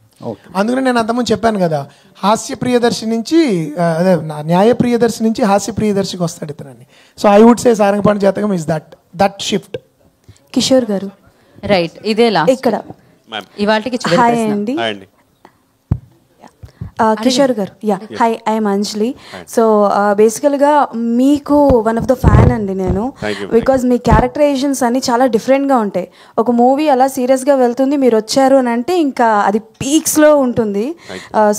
అందుకనే నేను అంతకుముందు చెప్పాను కదా, హాస్య ప్రియదర్శి నుంచి అదే న్యాయ ప్రియదర్శి నుంచి హాస్య ప్రియదర్శికి వస్తాడు ఇతనని. So I would say Sarangapani Jathakam is that shift. Kishore గారు రైట్, ఇదేలా ఇక్కడ ఇవాళకి హాయ్ అండి. కిషోర్ గారు, హాయ్, ఐఎమ్ అంజలి. సో బేసికల్గా మీకు వన్ ఆఫ్ ద ఫ్యాన్ అండి నేను, బికాజ్ మీ క్యారెక్టరైజేషన్స్ అన్ని చాలా డిఫరెంట్గా ఉంటాయి. ఒక మూవీ అలా సీరియస్గా వెళ్తుంది, మీరు వచ్చారు అని అంటే ఇంకా అది పీక్స్లో ఉంటుంది.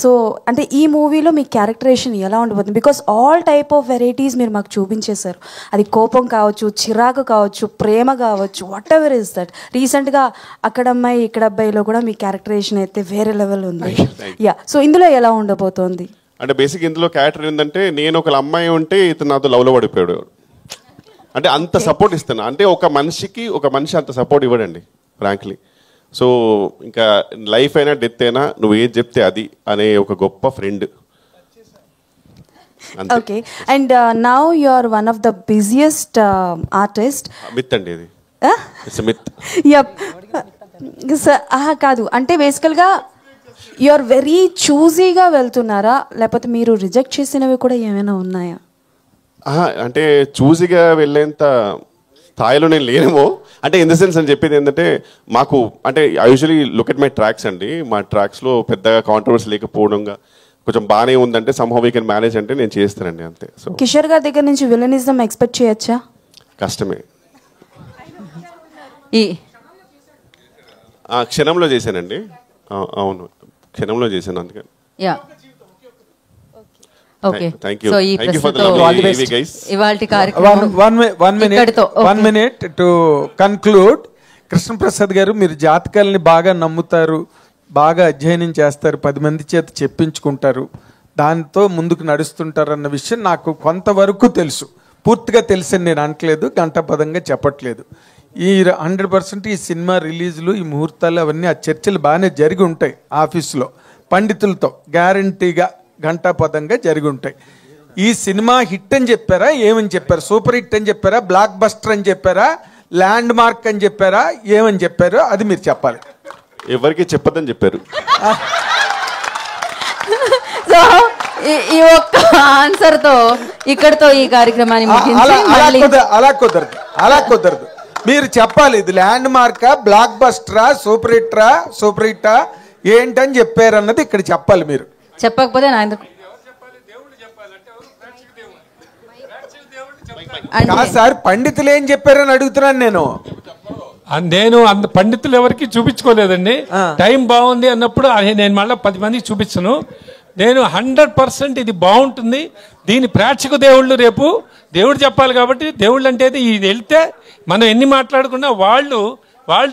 సో అంటే ఈ మూవీలో మీ క్యారెక్టరైజేషన్ ఎలా ఉండబోతుంది? Because all type of varieties మీరు మాకు చూపించేశారు. అది కోపం కావచ్చు, చిరాకు కావచ్చు, ప్రేమ కావచ్చు, వాట్ ఎవర్ ఇస్ దట్. రీసెంట్గా అక్కడ అమ్మాయి ఇక్కడ అబ్బాయిలో కూడా మీ క్యారెక్టరైజేషన్ అయితే వేరే లెవెల్ ఉంది. సో ఇందులో ఎలా ఉండబోతోంది? అంటే బేసిక్ ఇందులో క్యారెక్టర్ ఏంటంటే, నేను ఒక అమ్మాయి ఉంటే ఇతను నాతో లవ్లో పడిపోయాడు. అంటే అంత సపోర్ట్ ఇస్తాను. అంటే ఒక మనిషి అంత సపోర్ట్ ఇవ్వడండి ఫ్రాంక్లీ. సో ఇంకా లైఫ్ అయినా డెత్ అయినా నువ్వు ఏది చెప్తే అది అనే ఒక గొప్ప friend. Okay, and now you are one of the busiest artist. Myth అండి ఇది, ఇట్స్ మిత్. కాదు, అంటే బేసికల్గా యు ఆర్ వెరీ చూజీగా వెళ్తున్నారా, లేకపోతే మీరు రిజెక్ట్ చేసినవి కూడా ఏమైనా ఉన్నాయా? అంటే చూజీగా వెళ్ళేంత స్థాయిలో నేను లేనేమో. అంటే ఇన్ ద సెన్స్ అని చెప్పేది ఏంటంటే, మాకు అంటే I usually look at my tracks అండి. మా ట్రాక్స్లో పెద్దగా కాంట్రవర్సీ లేకపోవడంగా కొంచెం బాగానే ఉందంటే సమ్హౌ వీ కెన్ మేనేజ్ అంటే నేను చేస్తానండి అంతే. సో కిషోర్ గారి దగ్గర నుంచి విలనిజం ఎక్స్పెక్ట్ చేయొచ్చా? కష్టమే. క్షణంలో చేశానండి. అవును, క్షణంలో చేశాను అందుకని. Okay, thank you. సో ఈ ప్రశ్నతో ఇవాల్టి కార్యక్రమం one minute to conclude. Krishnaprasad గారు, మీరు జాతకాలని బాగా నమ్ముతారు, బాగా అధ్యయనం చేస్తారు, 10 మంది చేత చెప్పించుకుంటారు, దాంతో ముందుకు నడుస్తుంటారు అన్న విషయం నాకు కొంతవరకు తెలుసు. పూర్తిగా తెలుసని నేను అనట్లేదు, గంటాపదంగా చెప్పట్లేదు. ఈ 100% ఈ సినిమా రిలీజులు, ఈ ముహూర్తాలు అవన్నీ ఆ చర్చలు బాగానే జరిగి ఉంటాయి ఆఫీసులో పండితులతో, గ్యారంటీగా ఘంటాపదంగా జరిగి ఉంటాయి. ఈ సినిమా హిట్ అని చెప్పారా, ఏమని చెప్పారు? సూపర్ హిట్ అని చెప్పారా, బ్లాక్ బస్టర్ అని చెప్పారా, ల్యాండ్ మార్క్ అని చెప్పారా, ఏమని చెప్పారో అది మీరు చెప్పాలి. ఎవరికి చెప్పదని చెప్పారు. సో ఈ ఒక్క ఆన్సర్ తో ఇక్కడతో ఈ కార్యక్రమాన్ని అలా కుదరదు. మీరు చెప్పాలి, ఇది ల్యాండ్ మార్కా, బ్లాక్ బస్టరా, సూపర్ హిట్టా ఏంటని చెప్పారన్నది ఇక్కడ చెప్పాలి. మీరు చెప్పకపోతే సార్ పండితులు ఏం చెప్పారని అడుగుతున్నాను నేను. నేను అంత పండితులు ఎవరికి చూపించుకోలేదండి. టైం బాగుంది అన్నప్పుడు నేను మళ్ళీ 10 మందికి చూపించను. నేను 100% ఇది బాగుంటుంది, దీని ప్రేక్షక దేవుళ్ళు రేపు దేవుడు చెప్పాలి కాబట్టి దేవుళ్ళు అంటే ఇది వెళ్తే మనం ఎన్ని మాట్లాడుకున్నా వాళ్ళు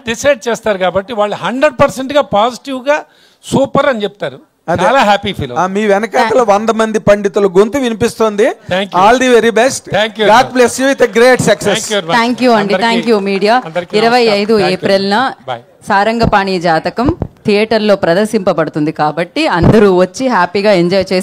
డిసైడ్ చేస్తారు కాబట్టి వాళ్ళు 100%గా పాజిటివ్గా సూపర్ అని చెప్తారు. చాలా హ్యాపీ ఫీల్. మీ వెనకాల 100 మంది పండితుల గొంతు వినిపిస్తుంది. All the very best. God bless you with great success. Thank you అండి. Thank you media. 25 ఏప్రిల్న సారంగపాణి జాతకం థియేటర్లో ప్రదర్శింపబడుతుంది కాబట్టి అందరూ వచ్చి హ్యాపీగా ఎంజాయ్ చేసి